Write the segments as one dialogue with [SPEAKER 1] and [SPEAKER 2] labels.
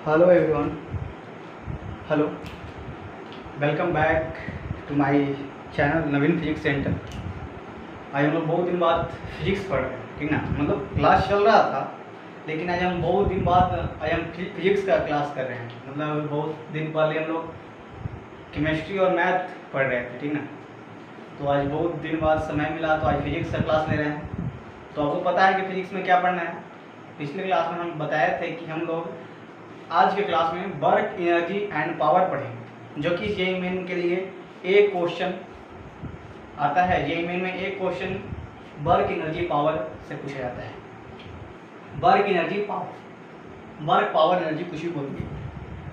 [SPEAKER 1] Hello everyone, hello, welcome back to my channel Naveen physics centre. आज हम लोग बहुत दिन बाद फिजिक्स पढ़ रहे हैं, ठीक ना। मतलब क्लास चल रहा था, लेकिन आज हम बहुत दिन बाद फिजिक्स का क्लास कर रहे हैं। मतलब बहुत दिन पहले हम लोग केमिस्ट्री और मैथ पढ़ रहे थे, ठीक ना। तो आज बहुत दिन बाद समय मिला तो आज फिजिक्स का क्लास ले रहे हैं। तो आपको पता है कि फिजिक्स में क्या पढ़ना है। पिछले क्लास में हम बताए थे कि हम लोग आज के क्लास में वर्क, एनर्जी एंड पावर पढ़ेंगे, जो कि जेईई मेन के लिए एक क्वेश्चन आता है। जेईई मेन में एक क्वेश्चन वर्क, एनर्जी, पावर से पूछा जाता है। Work, energy, power, work, power, energy कुछ भी बोलिए,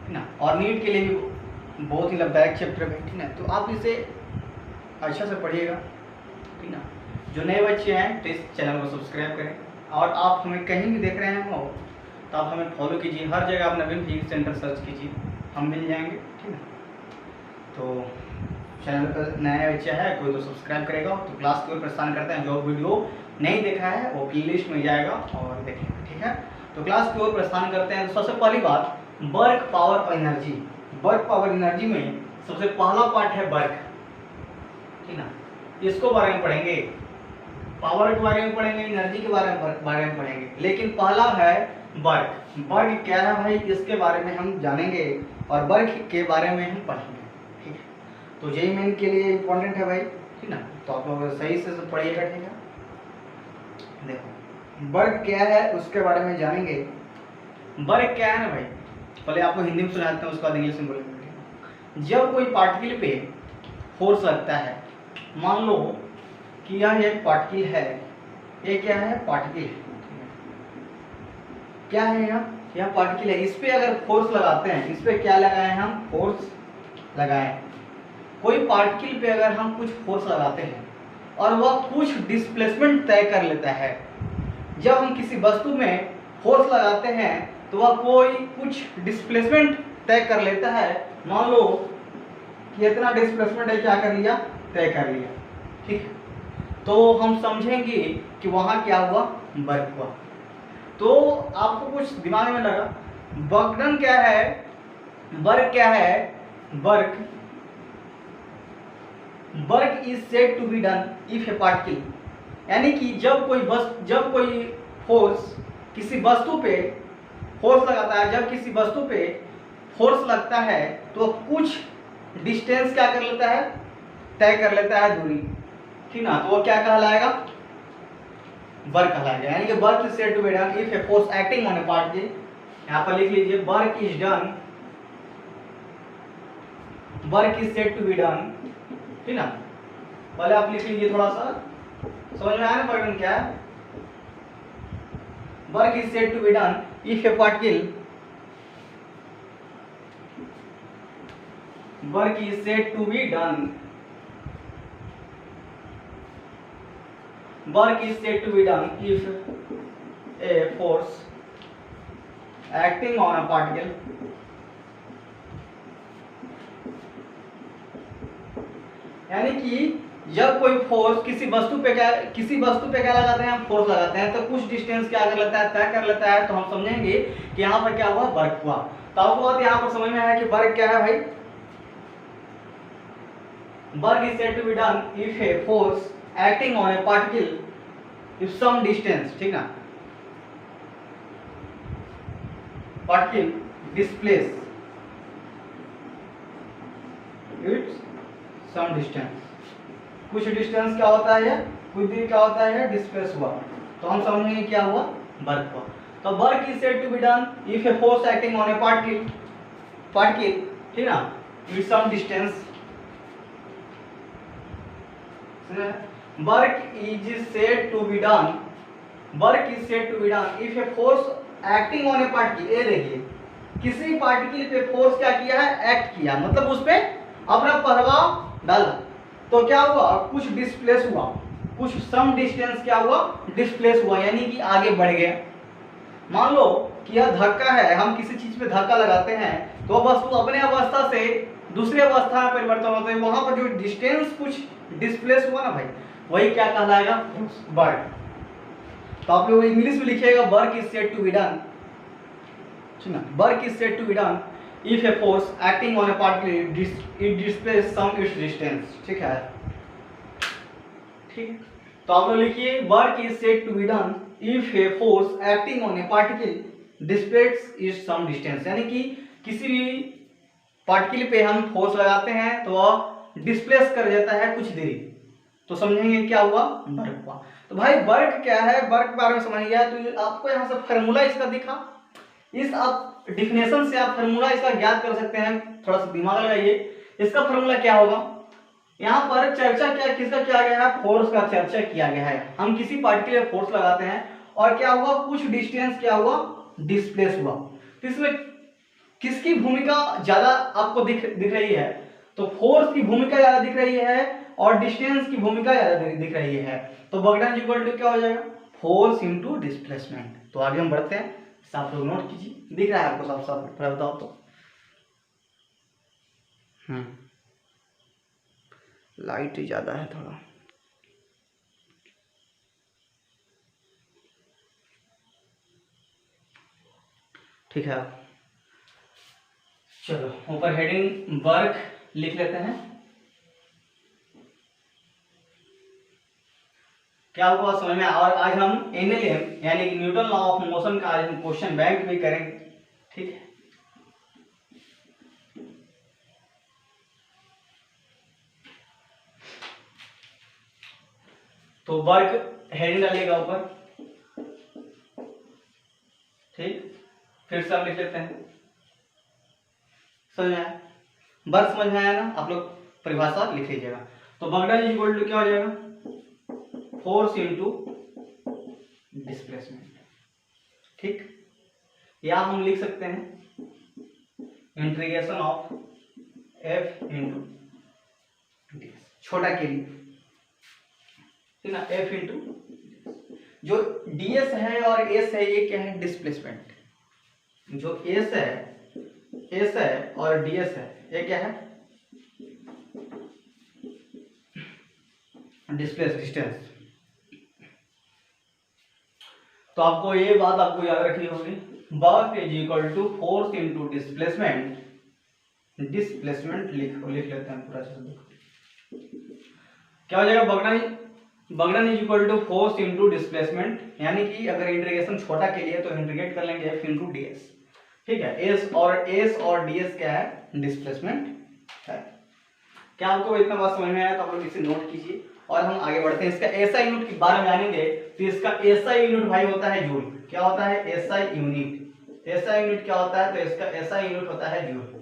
[SPEAKER 1] ठीक ना। और नीट के लिए भी बहुत ही लाभदायक चैप्टर है, ठीक ना। तो आप इसे अच्छा से पढ़िएगा, ठीक ना। जो नए बच्चे हैं तो इस चैनल को सब्सक्राइब करें, और आप हमें कहीं भी देख रहे हो तो आप हमें फॉलो कीजिए। हर जगह आप नवीन फिजिक्स सेंटर सर्च कीजिए, हम मिल जाएंगे, ठीक है। तो चैनल पर नया बच्चा है कोई तो सब्सक्राइब करेगा। तो क्लास की ओर प्रस्थान करते हैं। जो वीडियो नहीं देखा है वो प्ले लिस्ट में जाएगा और देखेगा, ठीक है। तो क्लास की ओर प्रस्थान करते हैं। तो सबसे पहली बात, वर्क, पावर और एनर्जी। वर्क, पावर, एनर्जी में सबसे पहला पार्ट है वर्क, ठीक ना। इसको बारे में पढ़ेंगे, पावर के बारे में पढ़ेंगे, एनर्जी के बारे में पढ़ेंगे। लेकिन पहला है वर्क। वर्क क्या है भाई, इसके बारे में हम जानेंगे और वर्क के बारे में हम पढ़ेंगे, ठीक है। तो जेईई मेन के लिए इम्पोर्टेंट है भाई, ठीक ना। तो आप लोग सही से पढ़िएगा, ठीक है। देखो वर्क क्या है उसके बारे में जानेंगे। वर्क क्या है ना भाई, पहले आपको हिंदी में सुनाते हैं, उसके बाद इंग्लिश में बोलेंगे। जब कोई पार्टिकल पे फोर्स लगता है, मान लो कि यह एक पार्टिकल है, ये क्या है, पार्टिकल है, क्या है यह पार्टिकल है। इस पे अगर फोर्स लगाते हैं, इस पे क्या लगाए हम, फोर्स लगाए। कोई पार्टिकल पे अगर हम कुछ फोर्स लगाते हैं और वह कुछ डिस्प्लेसमेंट तय कर लेता है। जब हम किसी वस्तु में फोर्स लगाते हैं तो वह कोई कुछ डिस्प्लेसमेंट तय कर लेता है। मान लो कि इतना डिस्प्लेसमेंट है, क्या कर लिया, तय कर लिया, ठीक। तो हम समझेंगे कि वहां क्या हुआ, वर्क हुआ। तो आपको कुछ दिमाग में लगा, वर्कडन क्या है, वर्क क्या है। Work, work is said to be done if a particle, यानी कि जब कोई फोर्स किसी वस्तु पे फोर्स लगाता है, जब किसी वस्तु पे फोर्स लगता है तो कुछ डिस्टेंस क्या कर लेता है, तय कर लेता है, दूरी, ठीक ना। तो वो क्या कहलाएगा, वर्क कहलाएगा। यानी कि work is said to be done if a force acting on a particle, यहाँ पर लिख लीजिए, work is done, work is said to be done, ठीक ना। पहले आप लिख लीजिए, थोड़ा सा समझ में आया ना वर्क क्या है। Work is said to be done if a particle, work is said to be done, work is said to be done if a force acting on a particle, यानी कि जब कोई फोर्स किसी वस्तु पे क्या लगाते हैं, हम फोर्स लगाते हैं तो कुछ डिस्टेंस क्या कर लेता है, तय कर लेता है। तो हम समझेंगे कि यहाँ पर क्या हुआ, वर्क हुआ। तो आपको बात यहाँ पर समझ में आया कि वर्क क्या है भाई। Work is said to be done if a force acting on a particle if some distance, ठीक ना। particle displace its some distance, कुछ डिस्टेंस क्या होता है, कुछ दूरी क्या होता है, डिस्प्लेस हुआ। तो हम समझेंगे क्या हुआ, वर्क हुआ। तो work is said to be done if a force acting on a particle, ठीक ना, with some distance. Work is said to be done, work is said to be done if a force acting on a particle, ये देखिए किसी particle पे force क्या किया है, act किया, मतलब उस पे अपना प्रभाव डाला। तो क्या हुआ, कुछ डिस्प्लेस हुआ, कुछ सम डिस्टेंस क्या हुआ, डिस्प्लेस हुआ, यानी कि आगे बढ़ गया। मान लो कि यह धक्का है, हम किसी चीज पे धक्का लगाते हैं तो वस्तु अपने अवस्था से दूसरी अवस्था में परिवर्तन होता है। वहां पर जो डिस्टेंस कुछ डिस्प्लेस हुआ ना भाई, वही क्या कहलाएगा, वर्क। तो आप लोग इंग्लिश में लिखिएगा, work is said to be done ठीक ना। Work is said to be done if a force acting on a particle it displace some its distance. ठीक है, ठीक है। तो आप लोग लिखिए work is said to be done if a force acting on a particle displace its some distance, यानी कि किसी भी पार्टिकल पे हम फोर्स लगाते हैं तो वह डिस्प्लेस कर जाता है कुछ दूरी, तो समझेंगे क्या हुआ, वर्क हुआ। तो भाई वर्क क्या है, वर्क के बारे में समझ गया तो आपको यहाँ से फार्मूला इसका दिखा, इस आप डिफिनेशन से आप फार्मूला इसका ज्ञात कर सकते हैं। थोड़ा सा दिमाग लगाइए, इसका फार्मूला क्या होगा। यहाँ पर चर्चा क्या किसका किया गया है, फोर्स का चर्चा किया गया है। हम किसी पार्टिकल पे फोर्स लगाते हैं और क्या हुआ, कुछ डिस्टेंस क्या हुआ, डिस्प्लेस हुआ। तो इसमें किसकी भूमिका ज्यादा आपको दिख रही है, तो फोर्स की भूमिका ज्यादा दिख रही है और डिस्टेंस की भूमिका ज्यादा दिख रही है। तो वर्क इक्वल टू क्या हो जाएगा, फोर्स इंटू डिस्प्लेसमेंट। तो आगे हम बढ़ते हैं, आप लोग नोट कीजिए, दिख रहा है आपको साफ साफ, थोड़ा बताओ तो। लाइट ज्यादा है थोड़ा, ठीक है। चलो ऊपर हेडिंग वर्क लिख लेते हैं। क्या हुआ समझ में, और आज हम एनएलएम यानी कि न्यूटन लॉ ऑफ मोशन का आज हम क्वेश्चन बैंक भी करेंगे, ठीक है। तो वर्क हेडिंग डालिएगा ऊपर, ठीक। फिर से हम लिख लेते हैं, समझ में आया, वर्क समझ में आया ना, आप लोग परिभाषा लिख लीजिएगा। तो वर्क डन इक्वल टू क्या हो जाएगा, फोर्स इंटू डिस्प्लेसमेंट, ठीक। या हम लिख सकते हैं integration of F into D, छोटा के लिए, ठीक ना, एफ इंटू जो ds है और s है, ये क्या है, डिस्प्लेसमेंट। जो s है और ds है, ये क्या है, डिस्प्लेस डिस्टेंस। तो आपको ये बात आपको याद रखनी होगी, work is equal to force into displacement. Displacement लिख लेते हैं पूरा शब्द, क्या हो जाएगा, work done is equal to force into displacement, यानी कि अगर इंटीग्रेशन छोटा के लिए तो इंटीग्रेट कर लेंगे एफ इंटू डी एस, ठीक है। एस और डी एस क्या है, डिस्प्लेसमेंट है। क्या आपको इतना बात समझ में आया, तो आप लोग इसे नोट कीजिए और हम आगे बढ़ते हैं। इसका एसआई यूनिट के बारे में जानेंगे, तो इसका एसआई यूनिट भाई होता है जूल। क्या होता है, एसआई यूनिट। एसआई यूनिट क्या होता है, तो इसका एसआई यूनिट होता है जूल।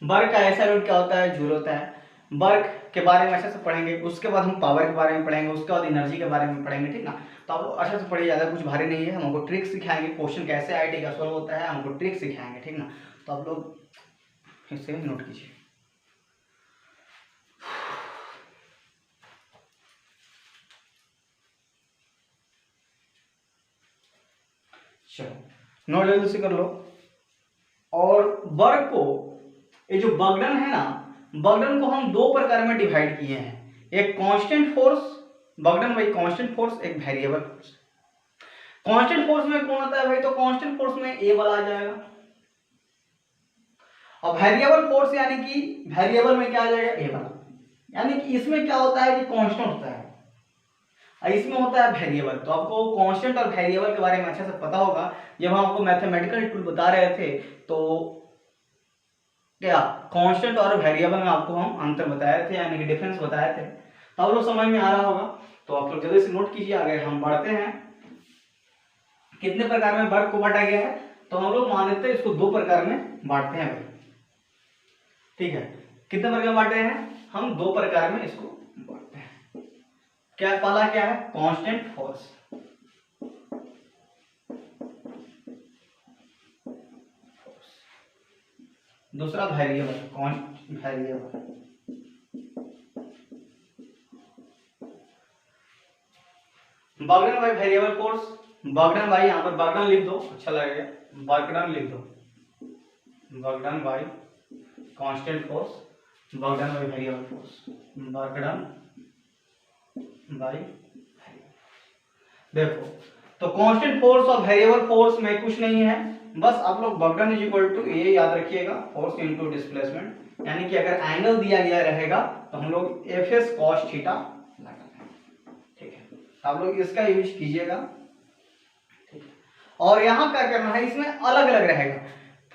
[SPEAKER 1] वर्क का एसआई यूनिट क्या होता है, जूल होता है। वर्क के बारे में अच्छे से पढ़ेंगे, उसके बाद हम पावर के बारे में पढ़ेंगे, उसके बाद एनर्जी के बारे में पढ़ेंगे, ठीक ना। तो आप लोग अच्छे से पढ़िए, ज़्यादा कुछ भारी नहीं है। हम हमको ट्रिक सिखाएंगे, क्वेश्चन कैसे आईटी का सॉल्व होता है हमको ट्रिक सिखाएंगे, ठीक ना। तो आप लोग इसे नोट कीजिए। चलो नोट जल्दी से कर लो। और वर्क को, ये जो बगड़न है ना, बगड़न को हम दो प्रकार में डिवाइड किए हैं, एक कांस्टेंट फोर्स, बगड़न भाई कांस्टेंट फोर्स, एक वेरिएबल फोर्स। कांस्टेंट फोर्स में कौन आता है भाई, तो कांस्टेंट फोर्स में ए वाला आ जाएगा, और वेरिएबल फोर्स यानी कि वेरिएबल में क्या आ जाएगा, ए वाला। यानी कि इसमें क्या होता है कि कांस्टेंट होता है, इसमें होता है वेरिएबल। तो आपको कांस्टेंट और वेरिएबल के बारे में अच्छे से पता होगा। जब हम आपको मैथमेटिकल टूल बता रहे थे तो क्या कांस्टेंट और वेरिएबल में आपको हम अंतर बताए थे, यानी कि डिफरेंस बताए थे। तो आप लोग समझ में आ रहा होगा, तो आप लोग जल्दी से नोट कीजिए। आगे हम बढ़ते हैं, कितने प्रकार में वर्क को बांटा गया है, तो हम लोग मान लेते हैं इसको दो प्रकार में बांटते हैं भाई, ठीक है। कितने प्रकार में बांटे हैं, हम दो प्रकार में इसको बांटते हैं। क्या पहला क्या है, कांस्टेंट फोर्स, दूसरा variable, variable. Work done by variable force, work done by, यहाँ पर बगड़न लिख दो, अच्छा लगेगा, बगड़न लिख दो, work done by constant force, work done by variable force, work done by. देखो तो तो कांस्टेंट फोर्स और वेरिएबल फोर्स में कुछ नहीं है, बस आप लोग work done is equal to ये याद रखिएगा, फोर्स इनटू डिस्प्लेसमेंट। यानी कि अगर एंगल दिया गया रहेगा तो हम लोग एफ एस कॉस थीटा लगाते हैं, ठीक है। तो आप लोग इसका यूज कीजिएगा, ठीक है। और यहाँ क्या करना है, इसमें अलग अलग रहेगा,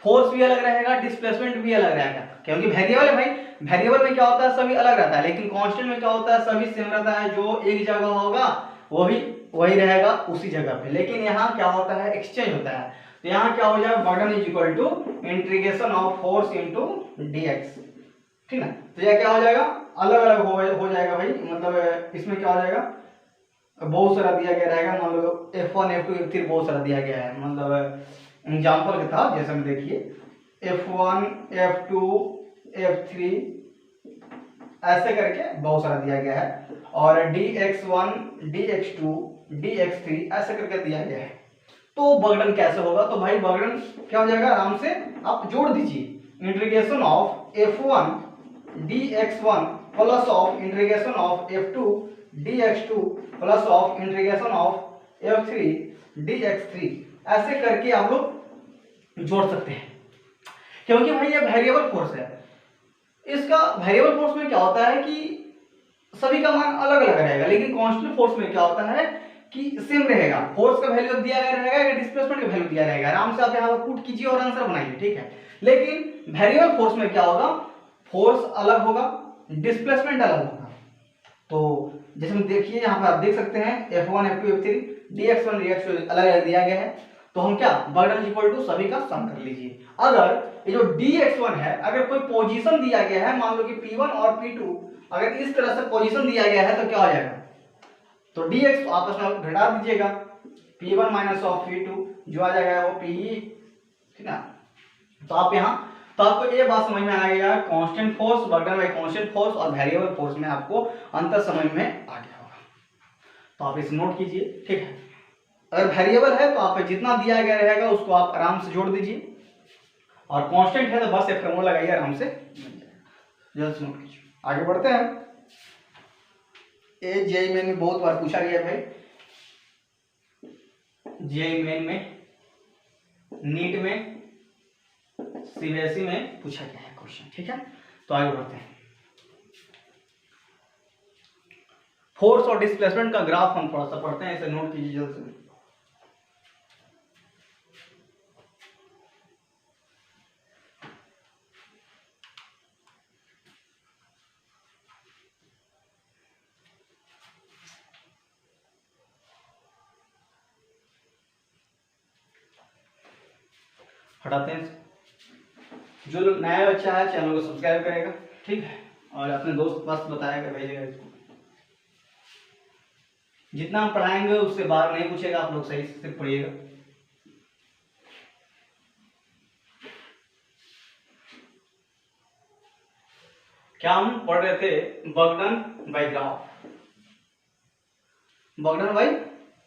[SPEAKER 1] फोर्स भी अलग रहेगा, डिस्प्लेसमेंट भी अलग रहेगा, क्योंकि वेरिएबल है भाई। वेरिएबल में क्या होता है, सभी अलग रहता है, लेकिन कांस्टेंट में क्या होता है, सभी सेम रहता है। जो एक जगह होगा वो भी वही रहेगा उसी जगह पे, लेकिन यहाँ क्या होता है, एक्सचेंज होता है। तो यहाँ क्या हो जाएगा, work done is equal to integration of force into dx, ठीक है। तो यह क्या हो जाएगा, अलग अलग हो जाएगा भाई, मतलब इसमें क्या हो जाएगा, बहुत सारा दिया गया रहेगा, मान लो F1 F2 F3 बहुत सारा दिया गया है, मतलब एग्जाम्पल के था जैसे में देखिए F1 F2 F3 ऐसे करके बहुत सारा दिया गया है, और dx1 dx2 dx3 ऐसे करके दिया गया है। तो वर्कडन कैसे होगा, तो भाई वर्कडन क्या हो जाएगा, आराम से आप जोड़ दीजिए, integration of F1 dx1 plus of integration of F2 dx2 plus of integration of F3 dx3, ऐसे करके आप लोग जोड़ सकते हैं। क्योंकि भाई ये वेरिएबल फोर्स है, इसका वेरिएबल फोर्स में क्या होता है कि सभी का मान अलग अलग रहेगा, लेकिन कांस्टेंट फोर्स में क्या होता है कि सेम रहेगा, फोर्स का वैल्यू दिया गया रहेगा या डिस्प्लेसमेंट का वैल्यू दिया रहेगा, आराम से आप यहाँ पर पुट कीजिए और आंसर बनाइए, ठीक है। लेकिन वेरिएबल फोर्स में क्या होगा, फोर्स अलग होगा, डिस्प्लेसमेंट अलग होगा। तो जैसे देखिए यहाँ पर आप देख सकते हैं F1 F2 F3 dx1 dx2 अलग अलग दिया गया है, तो हम क्या बर्डन इक्वल टू सभी का सम कर लीजिए। अगर ये जो dx1 है, अगर कोई पोजीशन दिया गया है, मान लो कि P1 और P2, अगर इस तरह से पोजीशन दिया गया है तो क्या हो जाएगा, तो dx आपस में घटा दीजिएगा, P1 माइनस ऑफ P2 जो आ जाएगा वो Pe, ठीक है। तो आप यहाँ, तो आपको ये बात समझ में आ गया, constant force, work done bye constant force और वेरिएबल फोर्स में आपको अंतर समझ में आ गया होगा। तो आप इसे नोट कीजिए, ठीक है। अगर वेरिएबल है तो आप जितना दिया गया रहेगा उसको आप आराम से जोड़ दीजिए, और कांस्टेंट है तो बस एक फॉर्मूला लगाइए, आराम से जस्ट नोट कीजिए। आगे बढ़ते हैं। ये जेईई मेन में बहुत बार पूछा गया भाई, जेईई मेन में, नीट में, सीबीएसई में पूछा गया है क्वेश्चन, ठीक है। तो आगे बढ़ते हैं। फोर्स और डिस्प्लेसमेंट का ग्राफ हम थोड़ा सा पढ़ते हैं, इसे नोट कीजिए जल्द से। हटाते हैं, जो लोग नया बच्चा है चैनल को सब्सक्राइब करेगा, ठीक है, और अपने दोस्त के पास बताएगा, भेजेगा इसको। जितना हम पढ़ाएंगे उससे बाहर नहीं पूछेगा, आप लोग सही से पढ़िएगा। क्या हम पढ़ रहे थे, work done by graph, work done by,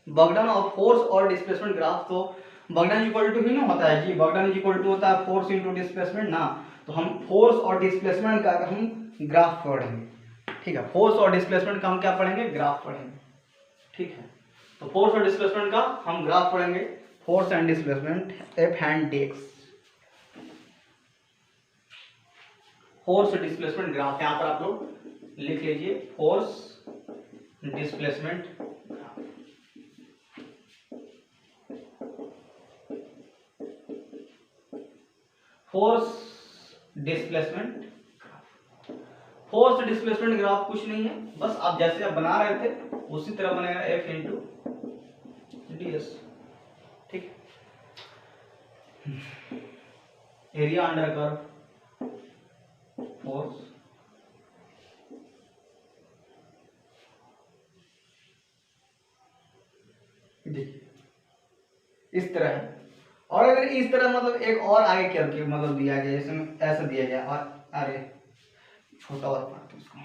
[SPEAKER 1] work done of force और डिस्प्लेसमेंट ग्राफ। तो वर्कडन इक्वल टू ही ना होता है जी, वर्कडन इक्वल टू होता है फोर्स इनटू डिस्प्लेसमेंट ना। तो हम फोर्स और डिस्प्लेसमेंट का हम ग्राफ पढ़ेंगे, ठीक है। फोर्स और डिस्प्लेसमेंट का हम क्या पढ़ेंगे, ग्राफ पढ़ेंगे, ठीक है। तो फोर्स और डिस्प्लेसमेंट का हम ग्राफ पढ़ेंगे, force and displacement F and dx, force displacement graph. यहां पर आप लोग लिख लीजिए, force displacement graph. Force displacement graph, force displacement graph कुछ नहीं है, बस आप जैसे आप बना रहे थे उसी तरह बनेगा, एफ इंटू ds, ठीक। एरिया अंडर कर्व फोर्स, देखिए इस तरह है। और अगर इस तरह मतलब एक और आगे करके मतलब दिया गया, जैसे ऐसा दिया गया, और अरे छोटा और पार्ट उसको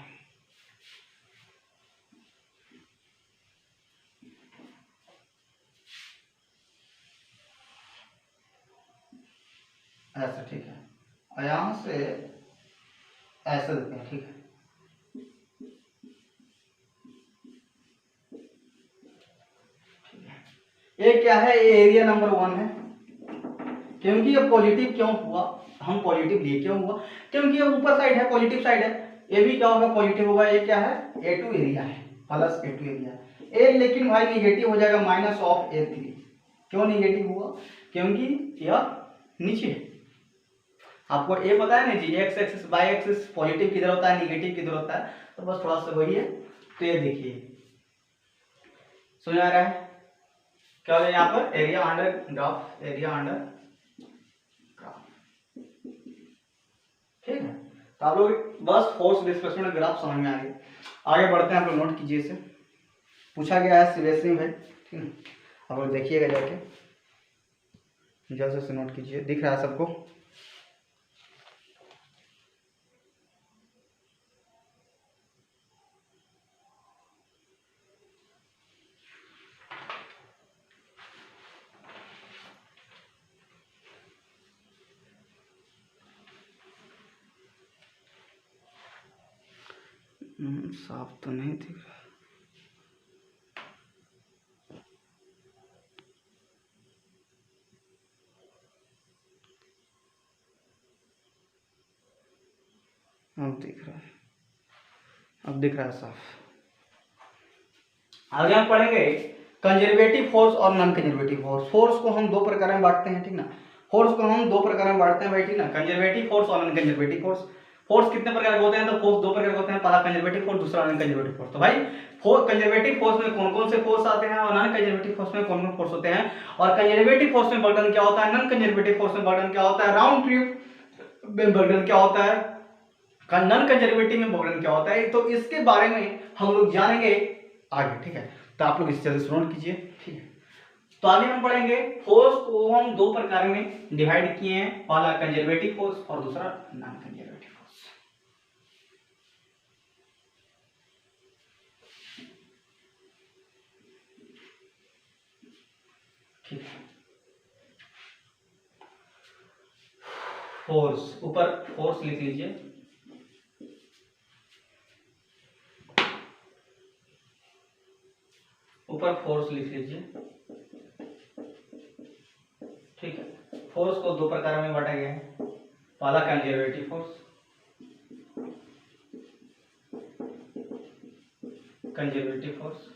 [SPEAKER 1] ऐसा, ठीक है, और यहां से ऐसा देते हैं, ठीक है। ये क्या है, ये एरिया नंबर 1 है। क्योंकि ये पॉजिटिव क्यों हुआ, हम पॉजिटिव लिए क्यों हुआ, क्योंकि ये ऊपर साइड है, पॉजिटिव साइड है, ये भी क्या होगा, पॉजिटिव होगा। ये क्या है, A2 एरिया है, प्लस A2 एरिया है। ए लेकिन भाई निगेटिव हो जाएगा माइनस ऑफ A3। क्यों निगेटिव हुआ, क्योंकि यह नीचे है। आपको ए पता है ना जी, X axis Y axis positive किधर होता है, निगेटिव किधर होता है, तो बस थोड़ा सा वही है। तो ये देखिए समझ आ रहा है क्या हो, यहाँ पर area under graph, area under graph, ठीक है। तो आप लोग बस फोर्स डिस्प्लेसमेंट ग्राफ समझ में आ गया। आगे बढ़ते हैं, आप लोग नोट कीजिए, इसे पूछा गया है सीबीएसई में, ठीक है। आप लोग देखिएगा जाके, जल्द से नोट कीजिए, दिख रहा है सबको। साफ तो नहीं दिख रहा। अब दिख रहा है, अब दिख रहा है साफ। आगे हम पढ़ेंगे कंजर्वेटिव फोर्स और नॉन कंजर्वेटिव फोर्स। फोर्स को हम दो प्रकार में बांटते हैं, ठीक ना। फोर्स को हम दो प्रकार में बांटते हैं भाई, ठीक ना, कंजर्वेटिव फोर्स और नॉन कंजर्वेटिव फोर्स। फोर्स कितने प्रकार के होते हैं, तो फोर्स दो प्रकार के होते हैं, पहला कंजर्वेटिव फोर्स, दूसरा नॉन कंजर्वेटिव फोर्स। तो भाई कंजर्वेटिव फोर्स में कौन कौन से फोर्स आते हैं और नॉन कंजर्वेटिव फोर्स में कौन कौन फोर्स होते हैं, और कंजर्वेटिव फोर्स में बर्डन क्या होता है, नॉन कंजर्वेटिव फोर्स में बर्डन क्या होता है, राउंड ट्रिप में बर्डन क्या होता है, नॉन कंजर्वेटिव में बर्डन क्या होता है। तो इसके बारे में हम लोग जानेंगे आगे, ठीक है। तो आप लोग इस तरह से नोट कीजिए, ठीक है। तो आगे हम पढ़ेंगे फोर्स को हम दो प्रकार में डिवाइड किए हैं, पहला कंजर्वेटिव फोर्स और दूसरा नॉन कंजर्वेटिव फोर्स, ठीक है। फोर्स, ऊपर फोर्स लिख लीजिए, ऊपर फोर्स लिख लीजिए, ठीक है। फोर्स को दो प्रकार में बांटा गया है, पहला कंजर्वेटिव फोर्स, कंजर्वेटिव फोर्स,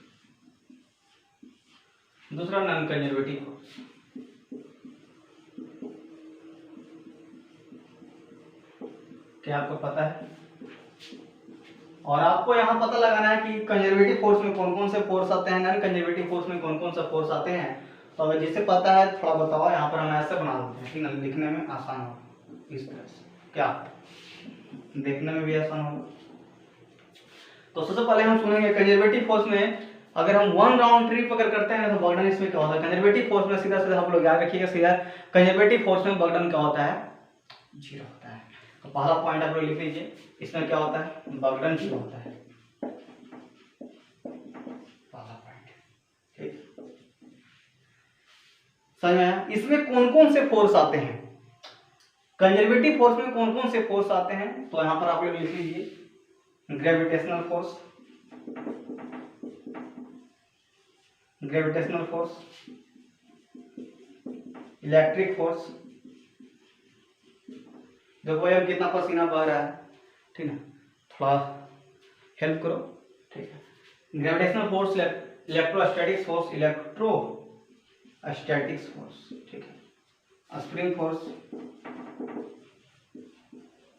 [SPEAKER 1] दूसरा नॉन कंजर्वेटिव फोर्स। क्या आपको पता है, और आपको यहाँ पता लगाना है कि कंजर्वेटिव फोर्स में कौन कौन से फोर्स आते हैं, नॉन कंजर्वेटिव फोर्स में कौन कौन सा फोर्स आते हैं। तो अगर जिसे पता है थोड़ा बताओ, यहाँ पर हम ऐसे बना देते हैं, ठीक है, लिखने में आसान हो इस तरह से, क्या देखने में भी आसान होगा। तो सबसे पहले हम सुनेंगे कंजर्वेटिव फोर्स में अगर हम वन राउंड ट्रिप अगर करते हैं तो बर्डन इसमें क्या होता है, कंजर्वेटिव फोर्स में सीधा सीधा हम लोग याद रखिएगा, सीधा कंजर्वेटिव फोर्स में बर्डन क्या होता है, 0 होता है। तो पहला पॉइंट आप लोग लिख लीजिए, इसमें क्या होता है, बर्डन 0 होता है, पहला पॉइंट, ठीक। समझ में आया। इसमें कौन कौन से फोर्स आते हैं, कंजर्वेटिव फोर्स में कौन कौन से फोर्स आते हैं, तो यहां पर आप लोग लिख लीजिए gravitational force, gravitational force, electric force, देखो यार कितना पसीना बह रहा है, ठीक है, थोड़ा हेल्प करो, ठीक है। Gravitational force, electrostatics force, electrostatics force, ठीक है, स्प्रिंग फोर्स,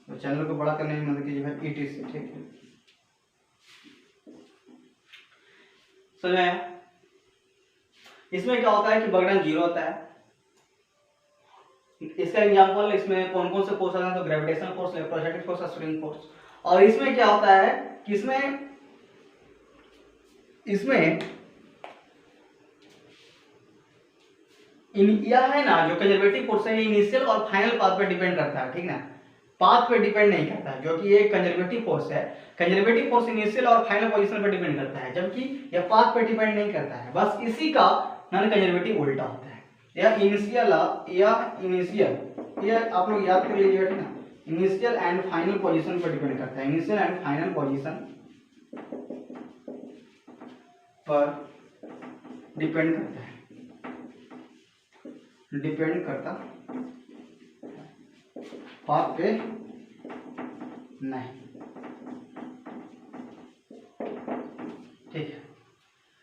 [SPEAKER 1] तो चैनल को बड़ा करने में मदद कीजिए भाई, ETC, ठीक है। समझ आया। इसमें क्या होता है कि बर्डन 0 होता है। इसका एग्जांपल इसमें कौन कौन से फोर्स आते हैं, तो gravitational force, electrostatic force, spring force. और इसमें क्या होता है कि इसमें यह है ना, जो कंजर्वेटिव फोर्स है, इनिशियल और फाइनल पाथ पे डिपेंड करता है, ठीक ना, पाथ पे डिपेंड नहीं करता है, जो कि ये कंजर्वेटिव फोर्स है। कंजर्वेटिव फोर्स इनिशियल और फाइनल पोजीशन पे डिपेंड करता है, जबकि यह पाथ पे डिपेंड नहीं करता है। बस इसी का नॉन कंजर्वेटिव उल्टा होता है। यह इनिशियल यह आप लोग याद कर लीजिए, ठीक ना, इनिशियल एंड फाइनल पोजीशन पर डिपेंड करता है, इनिशियल एंड फाइनल पोजीशन पर डिपेंड करता है। डिपेंड करता, पाथ पे नहीं। ठीक है,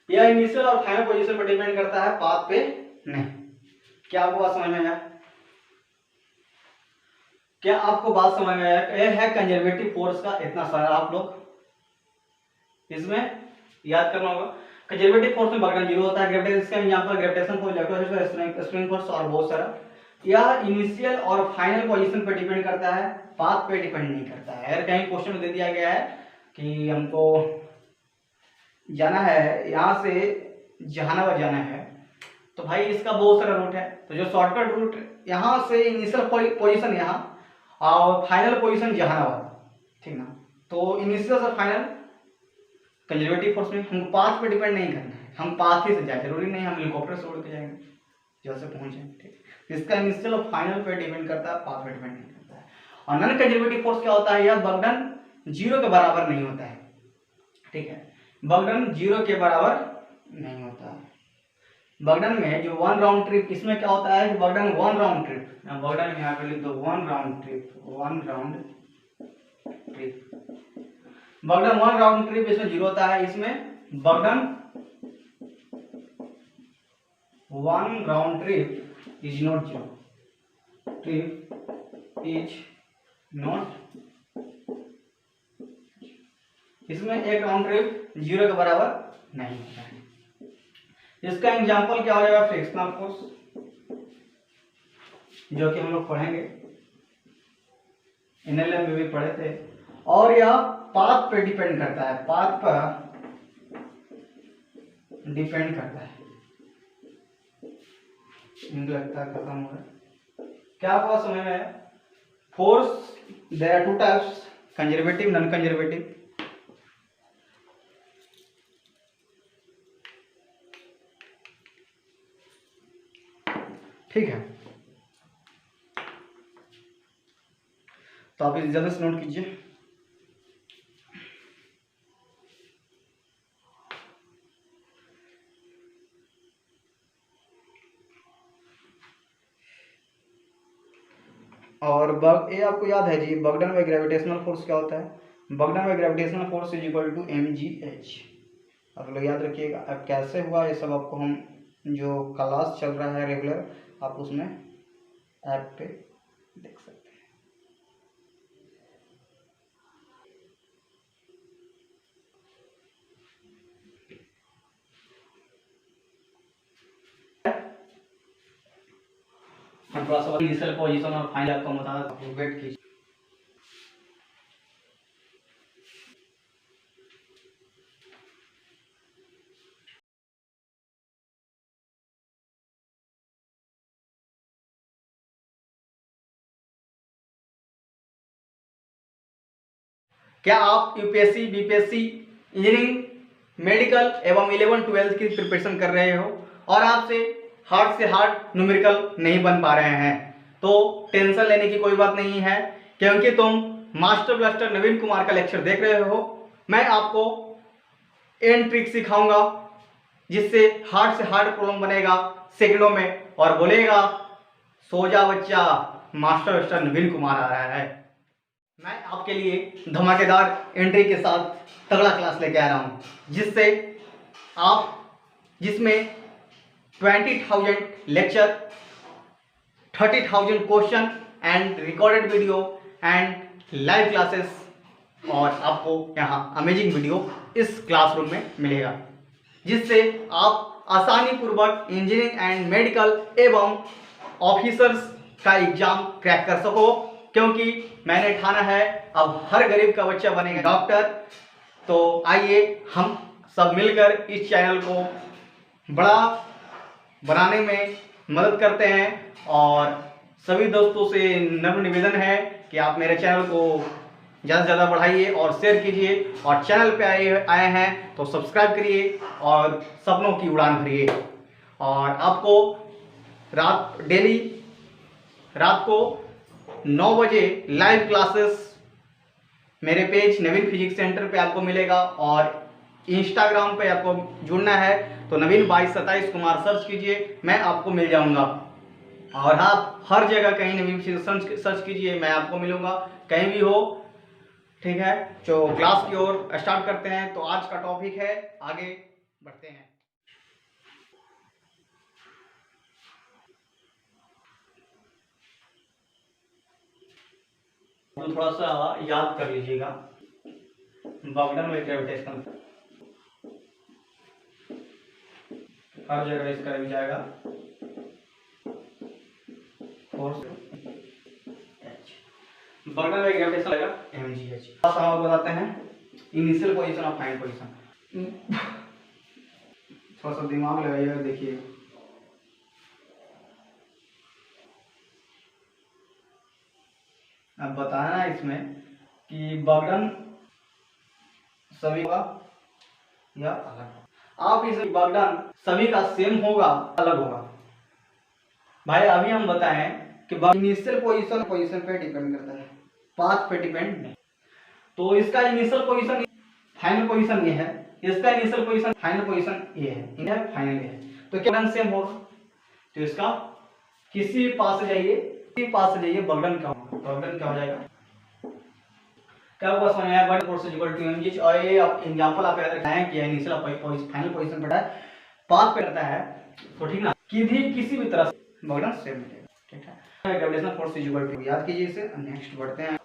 [SPEAKER 1] यह इनिशियल और फाइनल पोजीशन पर डिपेंड करता है, पाथ पे नहीं। क्या आपको बात समझ में आया? क्या आपको बात समझ में आया? यह है कंजर्वेटिव फोर्स का इतना सारा, आप लोग इसमें याद करना होगा। कंजर्वेटिव फोर्स में बर्डन जीरो होता है, ग्रेविटेशन, इसका example gravitation force, electrostatic spring force और बहुत सारा। यह इनिशियल और फाइनल पोजीशन पर डिपेंड करता है, पाथ पे डिपेंड नहीं करता है। अगर कहीं क्वेश्चन में दे दिया गया है कि हमको जाना है, यहाँ से जहानाबाद जाना है, तो भाई इसका बहुत सारा रूट है, तो जो शॉर्टकट रूट यहाँ से इनिशियल पोजीशन यहाँ और फाइनल पोजीशन जहानाबाद, ठीक ना। तो इनिशियल और फाइनल कंजर्वेटिव फोर्स में हमको पाथ पे डिपेंड नहीं करना है, हम पाथ ही से जाए, जरूरी नहीं हम हेलीकॉप्टर से उड़ के जाएंगे जैसे पहुंचे। ठीक, इसका इनिशियल और फाइनल पे डिपेंड करता है, पाथ पे डिपेंड नहीं करता है। और नॉन कंजर्वेटिव फोर्स क्या होता है? यह बर्डन जीरो के बराबर नहीं होता है। ठीक है, बर्डन जीरो के बराबर नहीं होता है। बर्डन में जो वन राउंड ट्रिप, इसमें क्या होता है? Burden one round trip, burden यहाँ पे लिख दो one round trip, one round trip, burden one round trip इसमें जीरो होता है। इसमें burden one round trip is not zero, trip is not, इसमें एक राउंड ट्रिप जीरो के बराबर नहीं होता है। इसका एग्जांपल क्या हो जाएगा? फ्रिक्शनल फोर्स, जो कि हम लोग पढ़ेंगे, एनएलएम में भी पढ़े थे। और यह पाथ पे डिपेंड करता है, पाथ पर डिपेंड करता है। लगता है खत्म हो गया। क्या आपको समझ में आया? Force there are two types, conservative, non conservative. ठीक है, तो आप इस जल्दी से नोट कीजिए। और ये आपको याद है जी, बर्डन में ग्रेविटेशनल फोर्स क्या होता है? बर्डन में gravitational force is equal to mgh। आप लोग याद रखिएगा। अब कैसे हुआ ये सब आपको हम, जो क्लास चल रहा है रेगुलर, आप उसमें ऐप पे देख सकते हैं। हम थोड़ा सा इनिशियल पोजीशन और फाइनल आपको बता रहा हूं, वेट कीजिए। क्या आप यूपीएससी, बीपीएससी, इंजीनियरिंग, मेडिकल एवं 11-12 की प्रिपरेशन कर रहे हो और आपसे हार्ड से हार्ड न्यूमेरिकल नहीं बन पा रहे हैं, तो टेंशन लेने की कोई बात नहीं है, क्योंकि तुम मास्टर ब्लास्टर नवीन कुमार का लेक्चर देख रहे हो। मैं आपको एंड ट्रिक सिखाऊंगा, जिससे हार्ड से हार्ड प्रॉब्लम बनेगा सेकंडों में, और बोलेगा सो जा बच्चा, मास्टर ब्लास्टर नवीन कुमार आ रहा है। मैं आपके लिए धमाकेदार एंट्री के साथ तगड़ा क्लास लेके आ रहा हूँ, जिसमें 20,000 lecture, 30,000 question and recorded video and live classes, और आपको यहाँ अमेजिंग वीडियो इस क्लासरूम में मिलेगा, जिससे आप आसानी पूर्वक इंजीनियरिंग एंड मेडिकल एवं ऑफिसर्स का एग्जाम क्रैक कर सको, क्योंकि मैंने ठाना है अब हर गरीब का बच्चा बनेगा डॉक्टर। तो आइए हम सब मिलकर इस चैनल को बड़ा बनाने में मदद करते हैं, और सभी दोस्तों से नम्र निवेदन है कि आप मेरे चैनल को ज़्यादा से ज़्यादा बढ़ाइए और शेयर कीजिए, और चैनल पे आए हैं तो सब्सक्राइब करिए और सपनों की उड़ान भरिए। और आपको डेली रात को 9 बजे लाइव क्लासेस मेरे पेज नवीन फिजिक्स सेंटर पे आपको मिलेगा, और इंस्टाग्राम पे आपको जुड़ना है तो नवीन 2227 कुमार सर्च कीजिए, मैं आपको मिल जाऊंगा। और आप हर जगह कहीं नवीन फिजिक्स सर्च कीजिए, मैं आपको मिलूंगा कहीं भी हो। ठीक है, तो क्लास की ओर स्टार्ट करते हैं। तो आज का टॉपिक है, आगे बढ़ते हैं। तो थोड़ा सा याद कर लीजिएगा, बॉगडन में ग्रेविटेशनल हर जगह इसका भी जाएगा फोर्स। बॉगडन में ग्रेविटेशनल आएगा mgh। थोड़ा सा हम बताते हैं इनिशियल पोजीशन और फाइनल पोजीशन। थोड़ा सा दिमाग लगाइएगा, देखिए अब बताना है इसमें कि बॉगडन सभी का या अलग। आप इस बॉगडन सभी का सेम होगा अलग होगा। भाई अभी हम बताएं कि इनिशियल पोजीशन पे डिपेंड करता है, पाथ पे डिपेंड नहीं। तो इसका इनिशियल पोजीशन फाइनल पोजीशन ये है, इसका इनिशियल पोजीशन फाइनल पोजीशन ये है, इनका फाइनल ये है। तो क्या सेम होगा? तो इसका किसी पास से जाइए, किसी पास से जाइए, बॉगडन क्या होगा? बॉगडन क्या हो जाएगा? क्या होगा समझ आया? Body force equal to mgh। और ये आप एग्जांपल आप याद रखना है कि इनिशियल फाइनल पोजीशन पर है, पाथ पे रहता है, तो ठीक ना, किसी भी तरह से बॉगडन सेम मिलेगा। ठीक है, ग्रेविटेशनल फोर्स इक्वल टू, याद कीजिए इसे। नेक्स्ट बढ़ते हैं।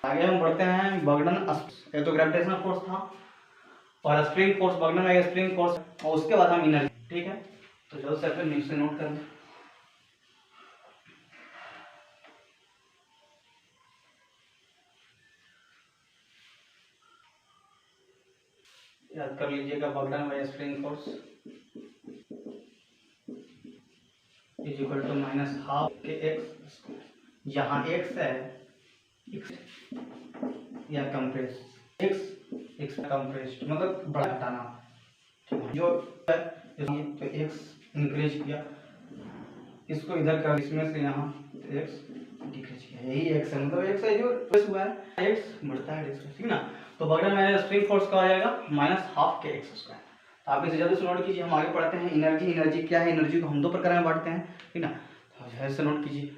[SPEAKER 1] आगे हम बढ़ते हैं। बॉगडन, ये तो ग्रेविटेशनल फोर्स था, और स्प्रिंग फोर्स, बॉगडन में स्प्रिंग फोर्स, और उसके बाद हम एनर्जी। ठीक है, तो जल्द से जल्द नीचे नोट कर लें। याद कर लीजिएगा, बॉगडन में spring force is equal to minus half k x. यहाँ एक्स है, एक्स या कंप्रेस, एक्स कंप्रेस्ड मतलब बड़ा घटाना जो है, तो एक्स इंक्रीज किया, इसको इधर कर, इसमें से यहाँ तो एक्स डिक्रीज किया, यही एक्स है, मतलब एक्स है जो प्लस हुआ है, एक्स बढ़ता है, ठीक ना। तो बॉगडन में स्प्रिंग फोर्स का आ जाएगा minus half k x square. तो आप इसे जल्दी से नोट कीजिए। हम आगे पढ़ते हैं एनर्जी। एनर्जी क्या है? एनर्जी को हम दो प्रकार में बांटते हैं, ठीक ना, तो जल्दी से नोट कीजिए।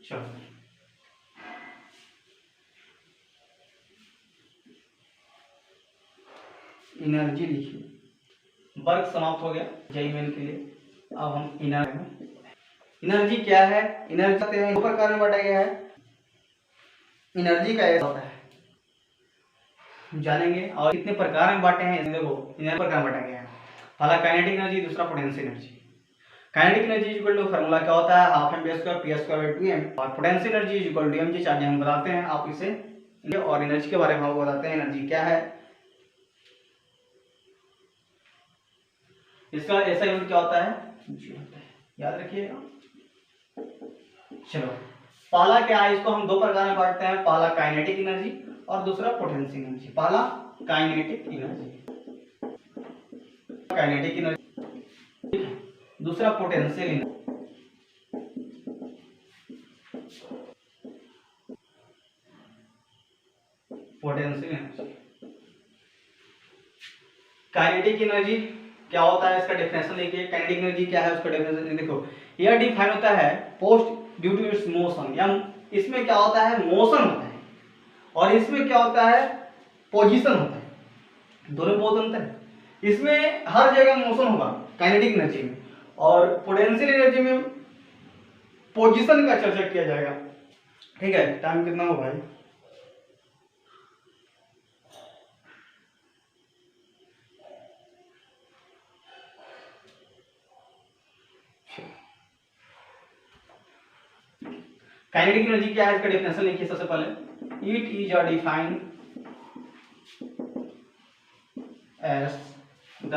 [SPEAKER 1] चलो एनर्जी लिखिए। वर्क समाप्त हो गया जेईमेन के लिए। अब हम एनर्जी क्या है? एनर्जी दो प्रकार में बांटा गया है। एनर्जी का ऐसा होता है, जानेंगे, और कितने प्रकार में बांटे हैं देखो। एनर्जी प्रकार में बांटा गया है, पहला काइनेटिक एनर्जी, दूसरा potential energy. Kinetic energy equal to formula क्या होता है? Half m v square p square 2m, और potential energy equal to mg। आगे हम बताते हैं आप इसे, और एनर्जी के बारे में हम बताते हैं एनर्जी क्या है। इसका ऐसा यूनिट क्या होता है? जूल होता है, याद रखिएगा। चलो पहला क्या है, इसको हम दो प्रकार में बांटते हैं, पहला काइनेटिक एनर्जी और दूसरा पोटेंशियल एनर्जी। पहला काइनेटिक एनर्जी, काइनेटिक एनर्जी, दूसरा potential energy. Potential energy, kinetic energy क्या होता है, इसका डेफिनेशन देखिए। काइनेटिक एनर्जी क्या है, उसका डेफिनेशन देखो। यह डिफाइन होता है post due to its motion, या इसमें क्या होता है? मोशन होता है, और इसमें क्या होता है? पोजीशन होता है। दोनों में बहुत अंतर है। इसमें हर जगह मोशन होगा काइनेटिक एनर्जी में, और पोटेंशियल एनर्जी में पोजीशन का चर्चा किया जाएगा। ठीक है, टाइम कितना हो भाई? काइनेटिक एनर्जी क्या है, इसका डेफिनेशन लिखिए सबसे पहले। It is a defined as the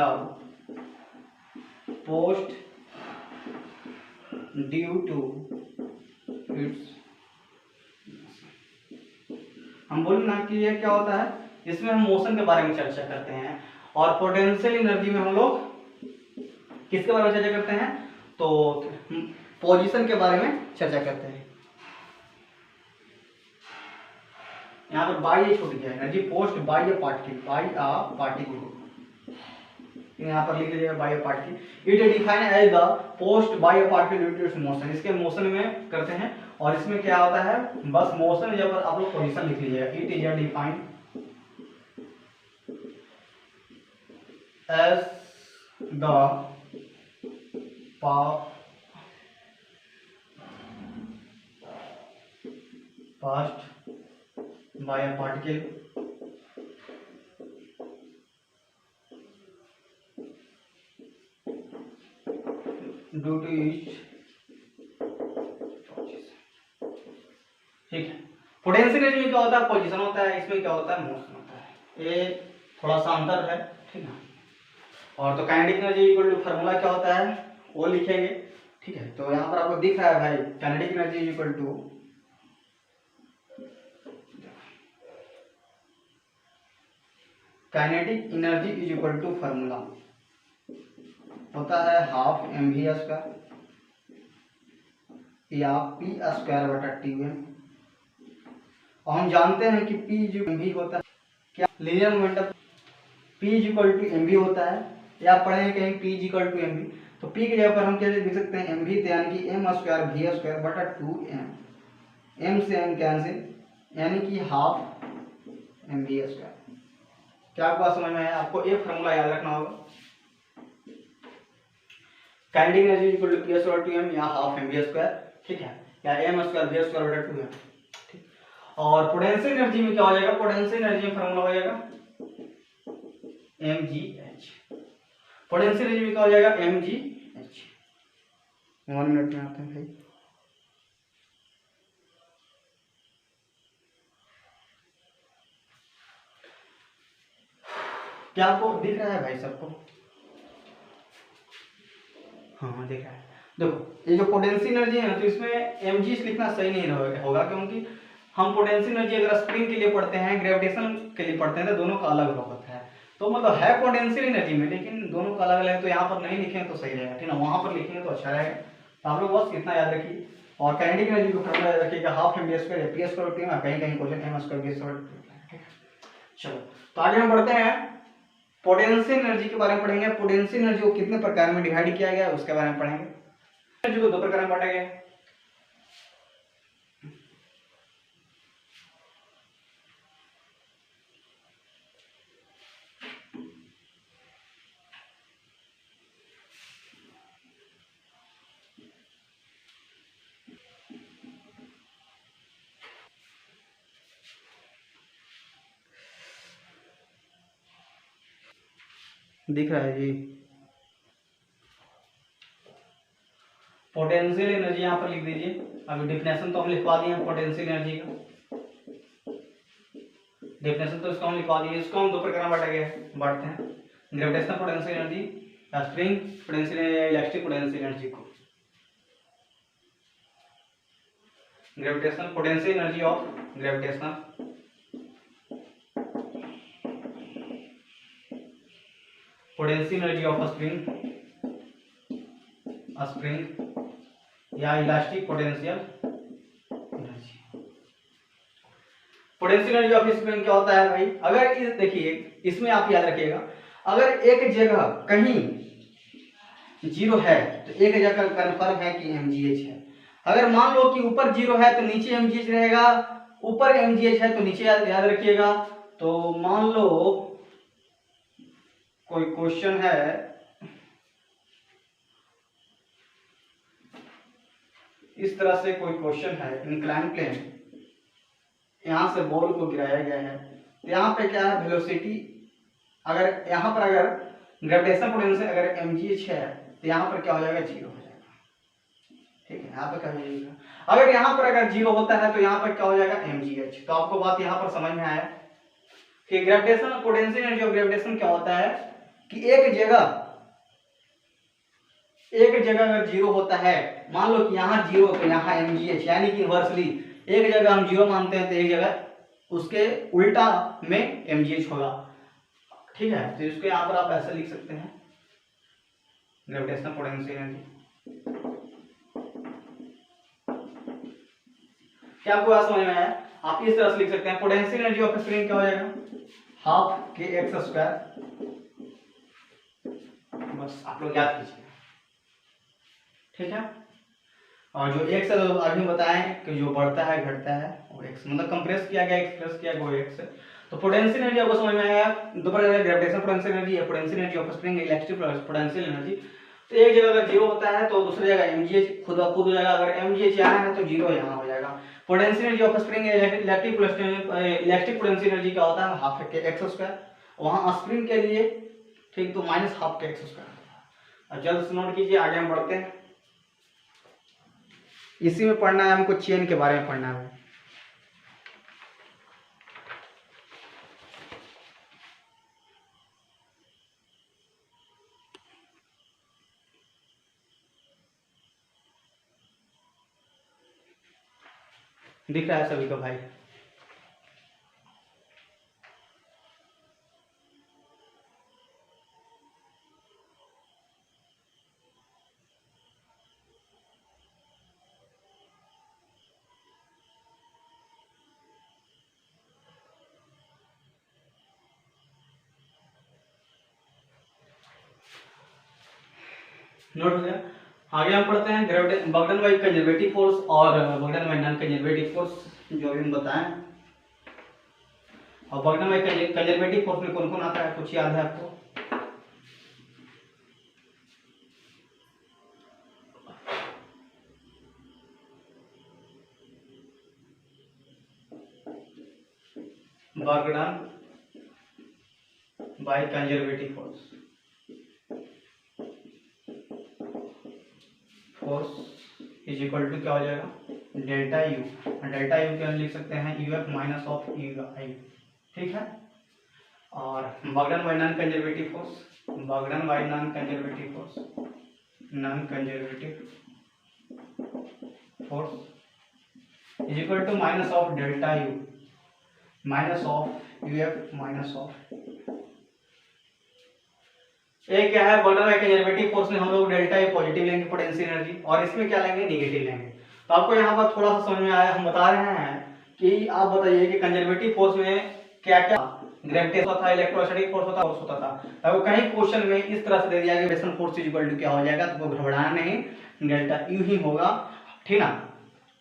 [SPEAKER 1] post due to its, हम बोले ना कि ये क्या होता है, इसमें हम मोशन के बारे में चर्चा करते हैं, और पोटेंशियल एनर्जी में हम लोग किसके बारे में चर्चा करते हैं, तो पोजीशन के बारे में चर्चा करते हैं। यहाँ पर बाई छूट गया, energy post by a particle, by a particle, यहाँ पर लिख लीजिएगा by a particle. It define as the post by a particle due to its motion, इसके मोशन में करते हैं, और इसमें क्या होता है, बस मोशन जब आप लोग पोजीशन लिख लीजिएगा। It is define as the passed by a particle due to its, ठीक है। पोटेंशियल एनर्जी में क्या होता है, पोजीशन होता है, इसमें क्या होता है, मोशन होता है, ये थोड़ा सा अंतर है, ठीक है। और तो kinetic energy equal to formula क्या होता है वो लिखेंगे, ठीक है। तो यहाँ पर आपको दिख रहा है भाई, kinetic energy equal to kinetic energy is equal to formula होता है हाफ एम वी स्क्वायर या पी स्क्वायर बटा टी एम, और हम जानते हैं कि पी इज एम वी होता है क्या, linear momentum, p is equal to m v होता है, या पढ़े कहीं p is equal to m v, तो पी की जगह पर हम कैसे लिख सकते हैं, एम वी, यानी कि एम स्क्वायर वी स्क्वायर बटा 2m, एम से एम कैंसिल, यानी कि हाफ एम वी स्क्वायर। क्या आपको बात समझ में आया, आपको एक फार्मूला याद रखना होगा, kinetic energy equal to p square two m या हाफ एम वी स्क्वायर, ठीक है, या एम स्क्वायर वी स्क्वायर बटा 2m, ठीक। और पोटेंशियल एनर्जी में क्या हो जाएगा, पोटेंशियल एनर्जी में फार्मूला हो जाएगा mgh, पोटेंशियल एनर्जी में क्या हो जाएगा, mgh। 1 मिनट में आते हैं भाई, क्या आपको दिख रहा है भाई सबको, हाँ दिख रहा है। देखो ये जो पोटेंशियल एनर्जी है ना, तो इसमें mg लिखना सही नहीं होगा, क्योंकि हम पोटेंशियल एनर्जी अगर स्प्रिंग के लिए पढ़ते हैं, ग्रेविटेशन के लिए पढ़ते हैं, तो दोनों का अलग अलग होता है, तो मतलब है पोटेंशियल एनर्जी में, लेकिन दोनों का अलग अलग है, तो यहाँ पर नहीं लिखेंगे तो सही रहेगा, ठीक है, वहां पर लिखेंगे तो अच्छा रहेगा। तो आप लोग बस इतना याद रखिए, और काइनेटिक एनर्जी को फॉर्मूला याद रखिएगा, हाफ एम वी स्क्वायर या पी स्क्वायर होती है, कहीं कहीं question m square v square, ठीक है। चलो तो आगे हम बढ़ते हैं, पोटेंशियल एनर्जी के बारे में पढ़ेंगे, पोटेंशियल एनर्जी को कितने प्रकार में डिवाइड किया गया है उसके बारे में पढ़ेंगे। एनर्जी को दो प्रकार में बांटा गया है, दिख रहा है जी, पोटेंशियल एनर्जी यहाँ पर लिख दीजिए, अभी डिफिनेशन तो हम लिखवा दिए हैं पोटेंशियल एनर्जी का, डेफिनेशन तो इसको हम लिखवा दिए, इसको हम दो प्रकार में बांटा गया है, बांटते हैं, ग्रेविटेशनल पोटेंशियल एनर्जी या स्प्रिंग पोटेंशियल या इलेक्ट्रिक पोटेंशियल एनर्जी को। Gravitational potential energy of gravitational potential energy of spring या elastic potential energy. Potential energy of spring क्या होता है भाई, अगर इस देखिए इसमें आप याद रखिएगा, अगर एक जगह कहीं जीरो है तो एक जगह कन्फर्म है कि mgh है। अगर मान लो कि ऊपर जीरो है तो नीचे mgh रहेगा, ऊपर mgh है तो नीचे याद रखिएगा। तो मान लो कोई क्वेश्चन है, इस तरह से कोई क्वेश्चन है, इंक्लाइन प्लेन, यहां से बॉल को गिराया गया है, तो यहाँ पे क्या है, वेलोसिटी, अगर यहाँ पर अगर ग्रेविटेशन पोटेंशियल अगर mgh है तो यहाँ पर क्या हो जाएगा, जीरो हो जाएगा, ठीक है। यहाँ पर क्या हो जाएगा, अगर यहाँ पर अगर जीरो होता है तो यहाँ पर क्या हो जाएगा, mgh। तो आपको बात यहाँ पर समझ में आया कि gravitation potential energy of gravitation क्या होता है कि एक एक जगह अगर जीरो होता है, मान लो कि यहाँ जीरो तो यहाँ MGH, यानी कि इनवर्सली एक जगह हम जीरो मानते हैं तो एक जगह उसके उल्टा में MGH होगा। ठीक है, तो इसको यहाँ पर आप ऐसे लिख सकते हैं, ग्रेविटेशनल पोटेंशियल एनर्जी। क्या आपको बात समझ में आया? आप इस तरह से लिख सकते हैं, पोटेंशियल एनर्जी ऑफ स्प्रिंग क्या हो जाएगा, हाफ के एक्स स्क्वायर। बस आप लोग याद कीजिए, ठीक है। और जो एक्स है तो अभी बताएं कि जो बढ़ता है घटता है वो एक्स, मतलब कंप्रेस किया गया एक्सप्रेस किया गया वो एक्स है। तो पोटेंशियल एनर्जी आपको समझ में आया, दोबारा ग्रेविटेशनल पोटेंशियल एनर्जी है, potential energy of spring, electric potential energy. तो एक जगह अगर जीरो होता है तो दूसरी जगह MGH खुद ब खुद हो जाएगा, अगर MGH यहाँ है तो जीरो यहाँ हो जाएगा। Potential energy of spring electric potential energy क्या होता है, हाफ के एक्स स्क्वायर, वहाँ स्प्रिंग के लिए ठीक तो minus half k x square. अब जल्द से नोट कीजिए, आगे हम बढ़ते हैं। इसी में पढ़ना है हमको, चेन के बारे में पढ़ना है। दिख रहा है सभी को भाई? नोट हो गया? आगे हम पढ़ते हैं बर्डन बाई कंजर्वेटिव फोर्स और work done by non conservative force, जो भी हम बताएं। और बर्डन बाई कंजर्वेटिव फोर्स में कौन कौन आता है, कुछ याद है आपको? Work done by conservative force is equal to क्या हो जाएगा, डेल्टा यू। डेल्टा यू क्या लिख सकते हैं, UF माइनस ऑफ UI, ठीक है। और work done by non conservative force, work done by non conservative force, non conservative force is equal to minus of delta u minus of UF minus of. एक क्या है, बर्डन बाई कंजर्वेटिव फोर्स में हम लोग delta U positive लेंगे potential energy, और इसमें क्या लेंगे, नेगेटिव लेंगे। तो आपको यहाँ पर थोड़ा सा समझ में आया, हम बता रहे हैं कि आप बताइए कि कंजर्वेटिव फोर्स में क्या क्या ग्रेविटेशन होता था, इलेक्ट्रोस्टैटिक फोर्स होता था। तो कहीं क्वेश्चन में इस तरह से दे दिया gravitation force is equal to क्या हो जाएगा, तो घबराना नहीं, डेल्टा यू ही होगा, ठीक ना।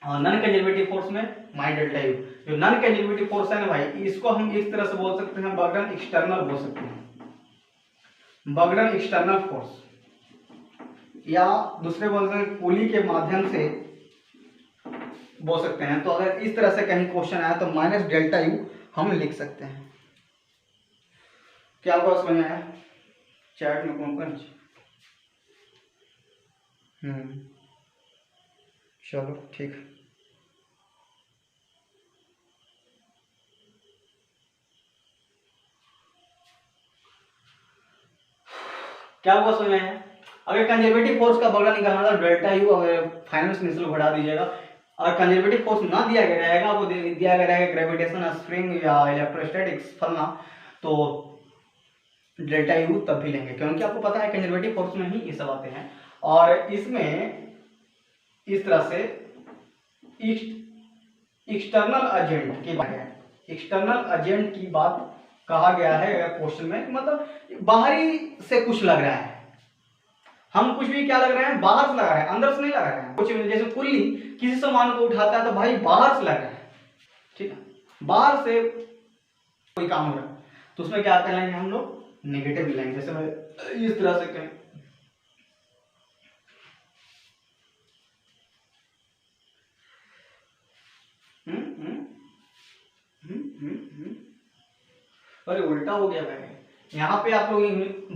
[SPEAKER 1] और नॉन कंजर्वेटिव फोर्स में माइनस डेल्टा यू। जो नॉन कंजर्वेटिव फोर्स है ना भाई, इसको हम इस तरह से बोल सकते हैं, बर्डन एक्सटर्नल बोल सकते हैं, बर्डन एक्सटर्नल फोर्स, या दूसरे बोल सकते हैं पुली के माध्यम से बोल सकते हैं। तो अगर इस तरह से कहीं क्वेश्चन आया तो माइनस डेल्टा यू हम लिख सकते हैं। क्या आपको समझ में आया? चैट में कौन कौन? चलो ठीक। क्या आपको समझ में आया? अगर कंजर्वेटिव फोर्स का बर्डन निकालना था, डेल्टा यू अगर फाइनल निश्चल बढ़ा दीजिएगा, और कंजर्वेटिव फोर्स ना दिया गया रहेगा, वो दिया गया रहेगा ग्रेविटेशन, स्प्रिंग या इलेक्ट्रोस्टैटिक्स फलना, तो डेल्टा यू तब भी लेंगे, क्योंकि आपको पता है कंजर्वेटिव फोर्स में ही ये सब आते हैं। और इसमें इस तरह से एक्सटर्नल एजेंट की बात है, एक्सटर्नल एजेंट की बात कहा गया है अगर क्वेश्चन में, मतलब बाहरी से कुछ लग रहा है, हम कुछ भी क्या लग रहे हैं, बाहर से लग रहा है, अंदर से नहीं लग रहा है। कुछ जैसे कुल्ली किसी सामान को उठाता है तो भाई बाहर से लग रहा है, ठीक है, बाहर से कोई काम हो रहा है, तो उसमें क्या कहेंगे हम लोग, नेगेटिव लेंगे। जैसे मैं इस तरह से कहें, अरे उल्टा हो गया भाई, यहाँ पे आप लोग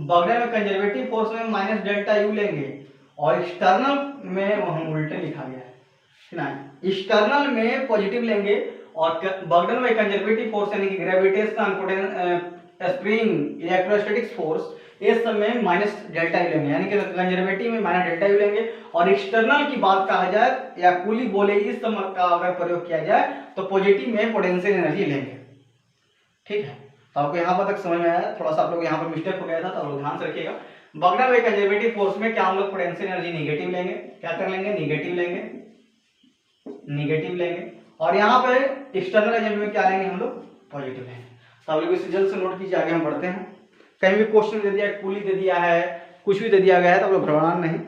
[SPEAKER 1] बगल में कंजर्वेटिव फोर्स में माइनस डेल्टा यू लेंगे, और एक्सटर्नल में हम उल्टे लिखा गया है ना, एक्सटर्नल में पॉजिटिव लेंगे, और बगल में कंजर्वेटिव फोर्स यानी कि ग्रेविटेशन स्प्रिंग इलेक्ट्रोस्टैटिक फोर्स, इस समय माइनस डेल्टा यू लेंगे, यानी कि कंजर्वेटिव में माइनस डेल्टा यू लेंगे। और एक्सटर्नल की बात कहा जाए या कुली बोले इस समय का अगर प्रयोग किया जाए तो पॉजिटिव में पोटेंशियल एनर्जी लेंगे। ठीक है, तो आपको यहाँ पर तक समझ में आया? थोड़ा सा आप लोग यहाँ पर मिस्टेक हो गया था तो आप लोग ध्यान से रखिएगा। बगड़ा में कंजर्वेटिव फोर्स में क्या हम लोग पोटेंशियल एनर्जी निगेटिव लेंगे, क्या कर लेंगे, निगेटिव लेंगे, निगेटिव लेंगे। और यहाँ पे एक्सटर्नल एजेंट में क्या लेंगे हम लोग, पॉजिटिव लेंगे। तो आप लोग इसे जल्द से नोट कीजिए, आगे हम बढ़ते हैं। कहीं भी क्वेश्चन दे दिया है, पुली दे दिया है, कुछ भी दे दिया गया है तो आप लोग घबराना नहीं।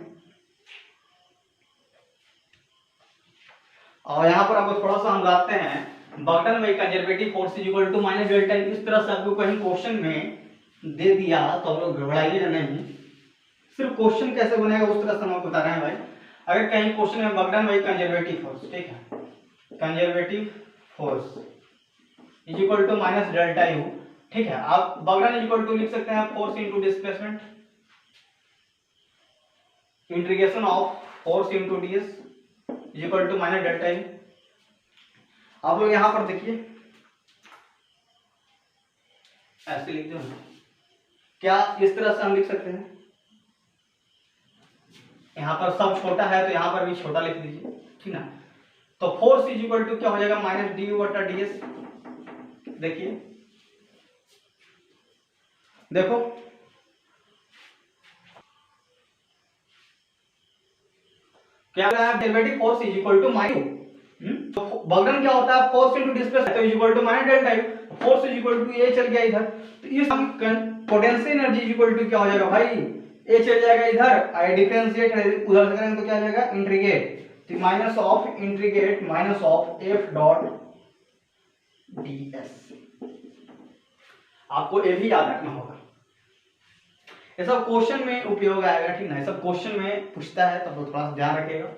[SPEAKER 1] और यहाँ पर आपको थोड़ा सा हम लाते हैं, बर्टन में conservative force is equal to minus delta. इस तरह से आपको कहीं क्वेश्चन में दे दिया तो आप लोग घबराइए नहीं, सिर्फ क्वेश्चन कैसे बनेगा उस तरह से हम बता रहे हैं भाई। अगर कहीं क्वेश्चन में बर्टन में कंजर्वेटिव फोर्स, ठीक है, conservative force is equal to minus delta U, ठीक है, आप बर्टन इज इक्वल टू लिख सकते हैं force into displacement, integration of force into ds is equal to minus delta U. आप लोग यहां पर देखिए ऐसे लिख दो, क्या इस तरह से हम लिख सकते हैं? यहां पर सब छोटा है तो यहां पर भी छोटा लिख दीजिए, ठीक ना। तो फोर्स इज इक्वल टू क्या हो जाएगा, माइनस डी यू बटा डीएस। देखिए देखो क्या है, derivative force is equal to minus, तो बर्डन क्या होता है, फोर्स इनटू डिस्प्लेसमेंट, तो is equal to minus delta U, force is equal to a चल गया इधर, तो इस potential energy is equal to क्या हो जाएगा भाई, ए चल जाएगा इधर, आई डिफरेंशिएट उधर से करेंगे तो क्या आ जाएगा, इंटीग्रेट, तो minus of integrate minus of F dot DS. आपको ये भी याद रखना होगा, ये सब क्वेश्चन में उपयोग आएगा, ठीक ना, ये सब क्वेश्चन में पूछता है तब तो थोड़ा सा ध्यान रखिएगा।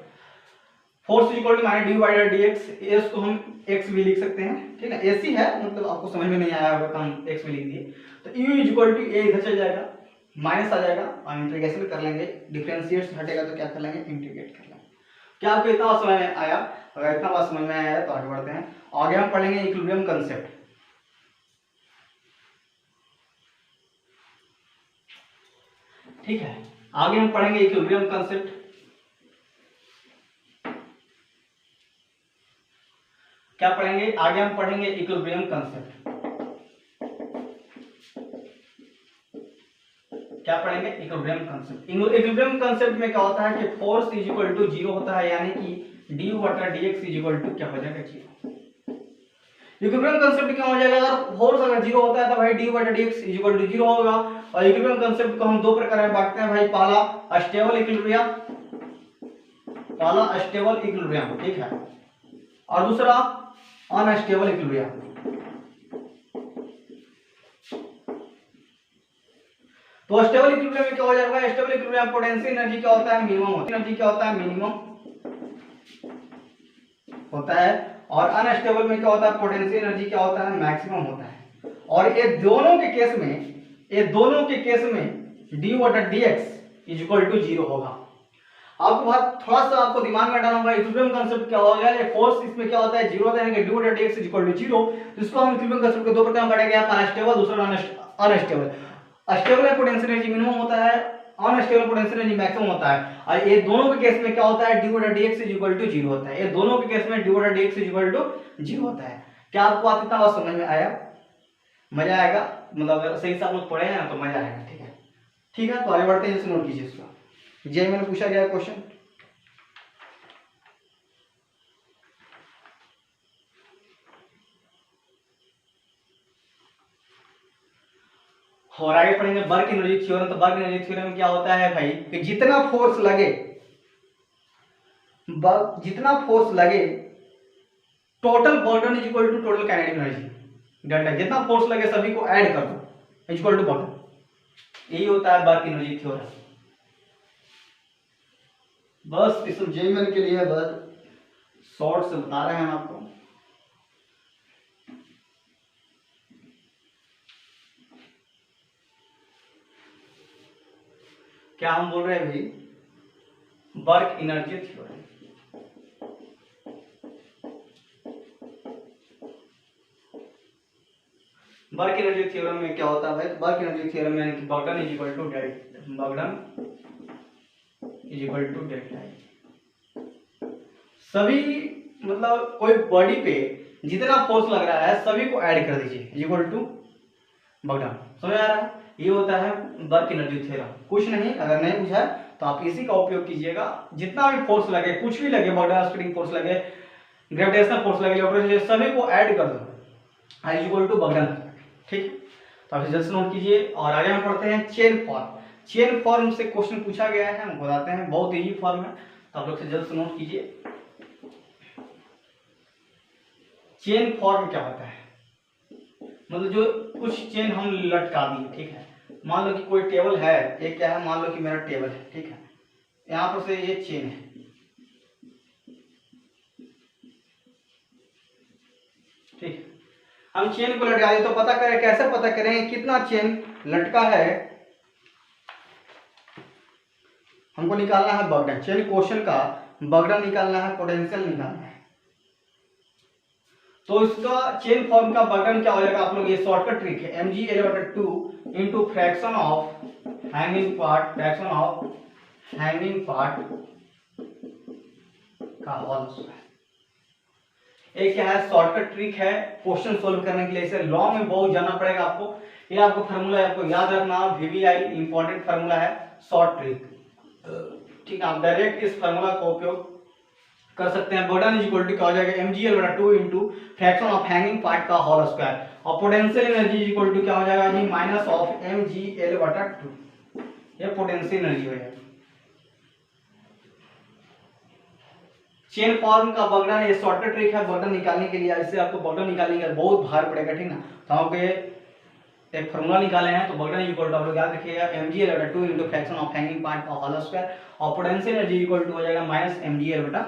[SPEAKER 1] Force equal to minus d by d x, s को हम एक्स भी लिख सकते हैं, ठीक है, एसी है, मतलब आपको समझ में नहीं आया होगा तो हम एक्स भी लिख दिए। तो यू इज इक्वल टू ए इधर चल जाएगा, माइनस आ जाएगा और इंटीग्रेशन कर लेंगे, डिफरेंशिएट हटेगा तो क्या कर लेंगे, इंटीग्रेट कर लेंगे। क्या आपको इतना समझ में आया? अगर इतना बात समझ में आया तो आगे बढ़ते हैं, आगे हम पढ़ेंगे इक्विलिब्रियम कंसेप्ट। ठीक है, आगे हम पढ़ेंगे इक्विलिब्रियम कंसेप्ट। क्या पढ़ेंगे आगे? हम पढ़ेंगे इक्विलिब्रियम कंसेप्ट। क्या पढ़ेंगे? Equilibrium concept. इक्विलिब्रियम कंसेप्ट में क्या होता है कि force is equal to zero होता है, यानी कि डी बटा डीएक्स इज इक्वल टू क्या हो जाएगा, जीरो। इक्विलिब्रियम कंसेप्ट क्या हो जाएगा, अगर फोर्स अगर जीरो होता है तो भाई डी बटा dx is equal to zero होगा। और इक्विलिब्रियम कंसेप्ट को हम दो प्रकार में बांटते हैं भाई, पहला स्टेबल इक्विलिब्रियम, पहला स्टेबल इक्विलिब्रियम, ठीक है, और दूसरा अनस्टेबल इक्विलिब्रियम। तो स्टेबल इक्विलिब्रियम में क्या हो जाएगा, स्टेबल इक्विलिब्रियम पोटेंशियल एनर्जी क्या होता है, मिनिमम होता है, एनर्जी क्या होता है, मिनिमम होता है। और अनस्टेबल में क्या होता है, पोटेंशियल एनर्जी क्या होता है, मैक्सिमम होता है। और ये दोनों के केस में, ये दोनों के केस में डी बटा dx is equal to zero होगा। आपको बात थोड़ा सा आपको दिमाग में डालना होगा, इक्विलिब्रियम कांसेप्ट क्या होगा, ये फोर्स इसमें क्या होता है, जीरो होता है, डी बटा dx is equal to zero. इसको हम इक्विलिब्रियम कांसेप्ट को दो प्रकार में बांटा गया, पहला स्टेबल, दूसरा अनस्टेबल। स्टेबल में पोटेंशियल एनर्जी मिनिमम होता है, अनस्टेबल पोटेंशियल एनर्जी मैक्सिमम होता है। और ये दोनों के केस में क्या होता है, डी बटा dx is equal to zero होता है। ये दोनों के केस में डी बटा dx is equal to zero होता है। क्या आपको बात इतना बात समझ में आया? मजा आएगा, मतलब अगर सही से आप लोग पढ़े हैं ना तो मजा आएगा, ठीक है। ठीक है, तो आगे बढ़ते हैं, जैसे नोट कीजिए इसको। जे में पूछा गया क्वेश्चन, और आगे पढ़ेंगे बर्क एनर्जी थ्योरम। तो बर्क एनर्जी थ्योरम में क्या होता है भाई कि जितना फोर्स लगे, जितना फोर्स लगे, total burden is equal to total kinetic energy delta, जितना फोर्स लगे सभी को ऐड कर दो, इज इक्वल टू बर्डन। यही होता है बर्क एनर्जी थ्योरम। बस इस जेईई के लिए बस शॉर्ट से बता रहे हैं हम आपको। क्या हम बोल रहे हैं भाई, work energy theorem. Work energy theorem में क्या होता है भाई, वर्क एनर्जी थ्योरम में यानी कि burden is equal to delta I. सभी मतलब कोई बॉडी पे जितना फोर्स लग रहा है सभी को ऐड कर दीजिए इक्वल टू बर्डन। समझ आ रहा है? ये होता है वर्क एनर्जी थ्योरम। कुछ नहीं, अगर नहीं बुझा तो आप इसी का उपयोग कीजिएगा। जितना भी फोर्स लगे, कुछ भी लगे, बर्डन स्प्रिंग फोर्स लगे, ग्रेविटेशनल फोर्स लगे, इलेक्ट्रोस्टैटिक, सभी को ऐड कर दो आई इक्वल टू बर्डन। ठीक है, तो आप जल्द से नोट कीजिए। और आगे हम पढ़ते हैं चेन फॉर्म। चेन फॉर्म से क्वेश्चन पूछा गया है, हम बताते हैं, बहुत इजी फॉर्म है, तो आप लोग से जल्द से नोट कीजिए। चेन फॉर्म क्या होता है, मतलब जो कुछ चेन हम लटका दिए, ठीक है। मान लो कि कोई टेबल है, एक क्या है, मान लो कि मेरा टेबल है, ठीक है, यहाँ पर से ये चेन है, ठीक है। हम चेन को लटका दिए तो पता करें, कैसे पता करें कितना चेन लटका है, हमको निकालना है बर्डन। चेन क्वेश्चन का बर्डन निकालना है, पोटेंशियल निकालना है। तो इसका चेन फॉर्म का बर्डन क्या हो जाएगा, आप लोग ये शॉर्टकट ट्रिक है, mg/2 into fraction of hanging part, fraction of hanging part का होल स्क्वायर। एक क्या है, शॉर्टकट ट्रिक है क्वेश्चन सोल्व करने के लिए। इसे लॉ में बहुत जाना पड़ेगा आपको, ये आपको फार्मूला आपको याद रखना, VBI इंपॉर्टेंट फार्मूला है, शॉर्ट ट्रिक। ठीक है, आप डायरेक्ट इस फार्मूला का उपयोग कर सकते हैं। बर्डन इज इक्वल टू क्या हो जाएगा, mgl/2 into fraction of hanging part का होल स्क्वायर, और potential energy is equal to क्या हो जाएगा जी, माइनस ऑफ mgl/2। ये पोटेंशियल एनर्जी हो जाएगी। चेन फॉर्म का बर्डन, ये शॉर्टकट ट्रिक है बर्डन निकालने के लिए। इससे आपको बर्डन निकालने के लिए बहुत भार पड़ेगा, ठीक ना। तो आपको एक फॉर्मूला निकाले हैं, तो बर्डन इक्वल टू आप लोग याद रखिएगा, mgl/2 into fraction of hanging part का होल स्क्वायर, और पोटेंशियल एनर्जी इक्वल टू हो जाएगा माइनस mgl/2।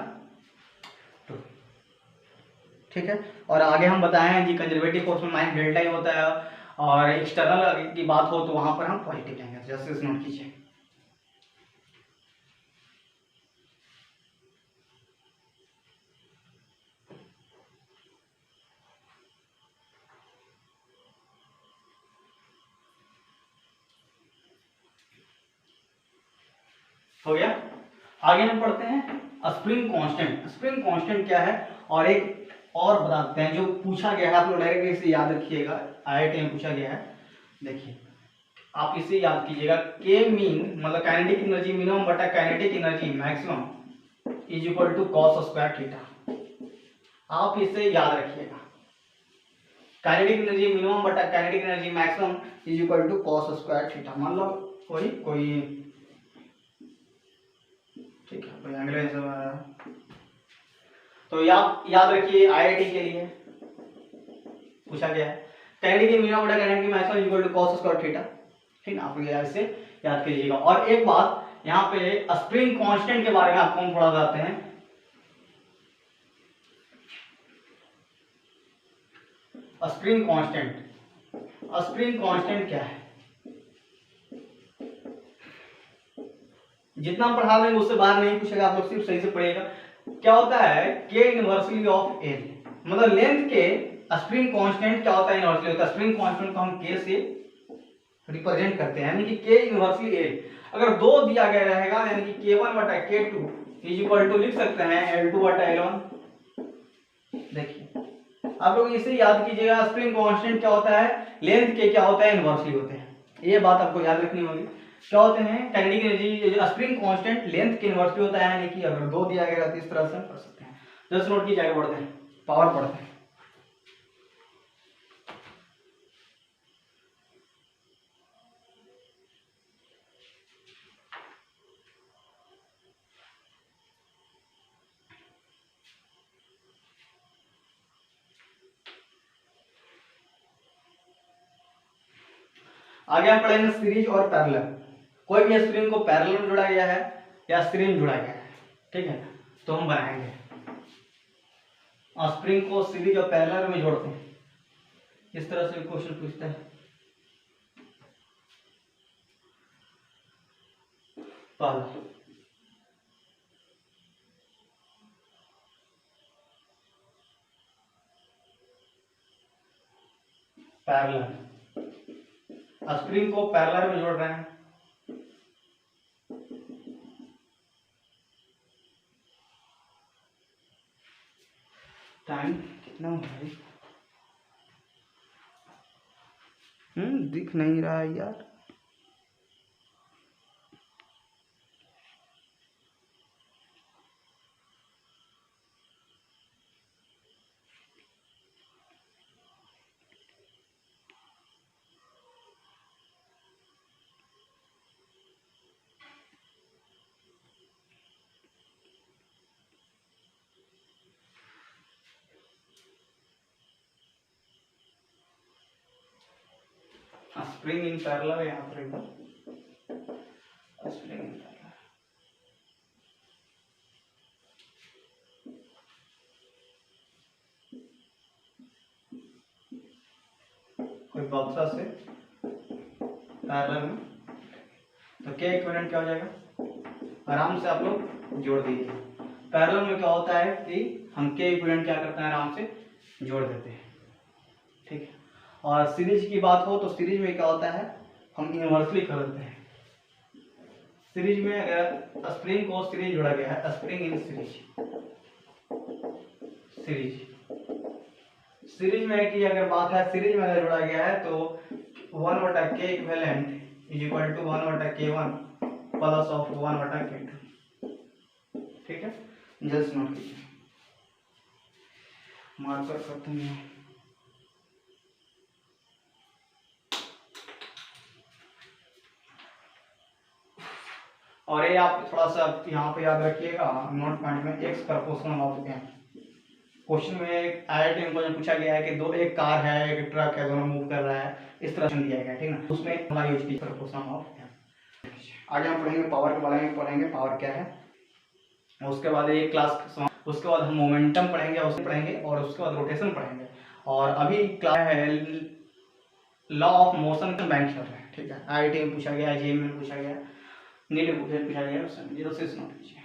[SPEAKER 1] ठीक है, और आगे हम बताए हैं कि कंजर्वेटिव फोर्स में माइनस डेल्टा ही होता है, और एक्सटर्नल की बात हो तो वहां पर हम पॉजिटिव लेंगे। जैसे नोट कीजिए। हो गया। आगे हम पढ़ते हैं स्प्रिंग कांस्टेंट। स्प्रिंग कांस्टेंट क्या है, और एक और बताते हैं जो पूछा गया है, आप लोग डायरेक्ट इसे याद रखिएगा, IIT में पूछा गया है। देखिए, आप इसे याद कीजिएगा, के मीन मतलब काइनेटिक एनर्जी मिनिमम बटा kinetic energy maximum is equal to cos square theta. आप इसे याद रखिएगा, काइनेटिक एनर्जी मिनिमम बटा kinetic energy maximum is equal to cos square theta. मान लो कोई ठीक है, कोई एंगल, तो याद रखिए, IIT के लिए पूछा गया है, काइनेटिक की मिनिमम बटा काइनेटिक की maximum equal to cos square theta. ठीक है, आप लोग इसे याद कीजिएगा। और एक बात यहाँ पे स्प्रिंग कांस्टेंट के बारे में आपको हम थोड़ा बताते हैं। स्प्रिंग कांस्टेंट क्या है, जितना हम पढ़ा रहे हैं उससे बाहर नहीं पूछेगा, आप लोग सिर्फ सही से पढ़िएगा। क्या होता है, के इनवर्सली ऑफ एल, मतलब लेंथ के स्प्रिंग कांस्टेंट क्या होता है, इनवर्सली होता है। स्प्रिंग कांस्टेंट को हम के से रिप्रेजेंट करते हैं, यानी कि के इनवर्सली एल। अगर दो दिया गया रहेगा, यानी कि k1 बटा k2 इज इक्वल टू लिख सकते हैं L2 बटा L1। देखिए, आप लोग इसे याद कीजिएगा, स्प्रिंग कांस्टेंट क्या होता है, लेंथ के क्या होता है, इनवर्सली होते हैं। ये बात आपको याद रखनी होगी। क्या होते हैं, kinetic energy spring constant length के इनवर्सली होता है, यानी कि अगर दो दिया गया तो इस तरह से हम कर सकते हैं। जस्ट नोट की, आगे बढ़ते हैं, पावर पढ़ते हैं। आगे हम पढ़ेंगे सीरीज और पैरेलल। कोई भी स्प्रिंग को पैरेलल में जोड़ा गया है या सीरीज में जोड़ा गया है, ठीक है, तो हम बनाएंगे स्प्रिंग को सीरीज और पैरेलल में जोड़ते हैं। इस तरह से क्वेश्चन पूछता है। पहला, पैरेलल, स्प्रिंग को पैरेलल में जोड़ रहे हैं। टाइम कितना हो भाई? दिख नहीं रहा है यार। स्प्रिंग इन पैरेलल है यहाँ पर एकदम, स्प्रिंग इन पैरेलल। कोई बक्सा से पैरेलल में, तो क्या इक्विवेलेंट क्या हो जाएगा? आराम से आप लोग जोड़ दीजिए। पैरेलल में क्या होता है कि हम के इक्विवेलेंट क्या करते हैं, आराम से जोड़ देते हैं, ठीक है। और सीरीज की बात हो तो सीरीज में क्या होता है, हम इनवर्सली कर देते हैं। सीरीज में अगर स्प्रिंग को सीरीज जोड़ा गया है, स्प्रिंग इन सीरीज, सीरीज में की अगर बात है, सीरीज में अगर जोड़ा गया है तो 1/k equivalent is equal to 1/k1 plus of 1/k2, ठीक है। जस्ट नोट कीजिए, मार्कर करते हैं। और ये आप थोड़ा सा यहाँ पे याद रखिएगा नोट पॉइंट में, x proportional of m. Question में IIT में पूछा गया है कि एक कार है, एक ट्रक है, दोनों मूव कर रहा है, इस तरह से दिया गया है, ठीक ना। उसमें हमारा यूज की प्रोपोर्शनल ऑफ एम। आगे हम पढ़ेंगे पावर के बारे में, पढ़ेंगे पावर क्या है। उसके बाद एक क्लास, उसके बाद हम मोमेंटम पढ़ेंगे, उसको पढ़ेंगे, और उसके बाद रोटेशन पढ़ेंगे। और अभी क्लास है लॉ ऑफ मोशन का बैंक चल रहा है, ठीक है। IIT में पूछा गया, JEE में पूछा गया, नीट में पूछा गया, उसमें 0 से नोट कीजिए।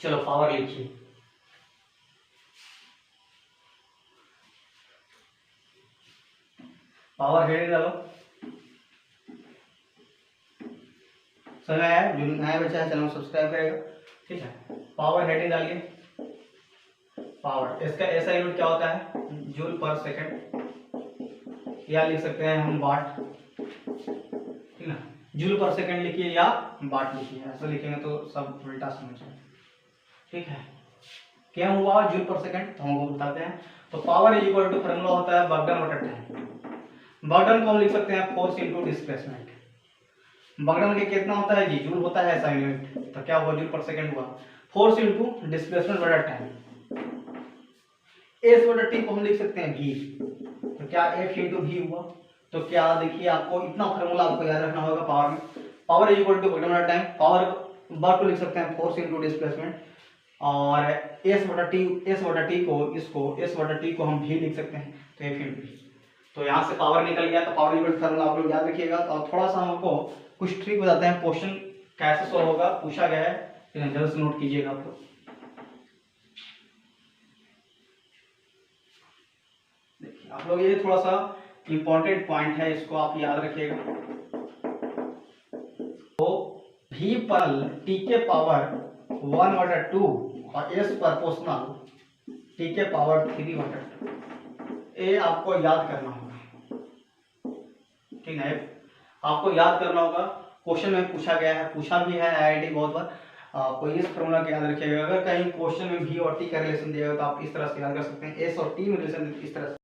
[SPEAKER 1] चलो पावर लिखिए। पावर हेडिंग डालो। समय है, जो नया बच्चा है चैनल सब्सक्राइब करेगा, ठीक है। पावर हेडिंग डालिए। पावर, इसका ऐसा यूनिट क्या होता है, जूल पर सेकंड, या लिख सकते हैं हम वाट, ठीक ना। जूल पर सेकंड लिखिए या वाट लिखिए, ऐसा लिखेंगे तो सब उल्टा समझ जाए, ठीक है। क्या हुआ जूल पर सेकंड, तो हमको बताते हैं। तो power is equal to formula होता है वर्क डन बटा टाइम। वर्क डन को हम लिख सकते हैं force into displacement. Work done के कितना होता है जी, जूल होता है ऐसा यूनिट, तो क्या हुआ जूल पर सेकंड हुआ, फोर्स इनटू डिस्प्लेसमेंट बटा टाइम। एस बटा टी को हम लिख सकते हैं भी, तो क्या एफ इनटू भी हुआ। तो क्या देखिए, आपको इतना फॉर्मूला आपको याद रखना होगा पावर में। Power is equal to work done बटा टाइम। पावर वर्क को लिख सकते हैं फोर्स इनटू डिस्प्लेसमेंट, और एस बटा टी को, इसको एस बटा टी को हम भी लिख सकते हैं, तो एफ इनटू भी। तो यहाँ से पावर निकल गया, तो पावर इक्वल फॉर्मूला आप लोग याद रखिएगा। और थोड़ा सा हमको कुछ ट्रिक बताते हैं, क्वेश्चन कैसे सॉल्व होगा, पूछा गया है, जल्द से नोट कीजिएगा आप लोग। देखिए आप लोग, ये थोड़ा सा इंपॉर्टेंट पॉइंट है, इसको आप याद रखिएगा। तो भी पर टी के पावर 1/2 और एस प्रोपोर्शनल टी के पावर 3/2, ये आपको याद करना होगा, ठीक है। आपको याद करना होगा, क्वेश्चन में पूछा गया है, पूछा भी है IIT बहुत बार। आपको इस फॉर्मूला को याद रखिएगा। अगर कहीं क्वेश्चन में भी और टी का रिलेशन दिया हो तो आप इस तरह से याद कर सकते हैं, एस और टी में रिलेशन इस तरह से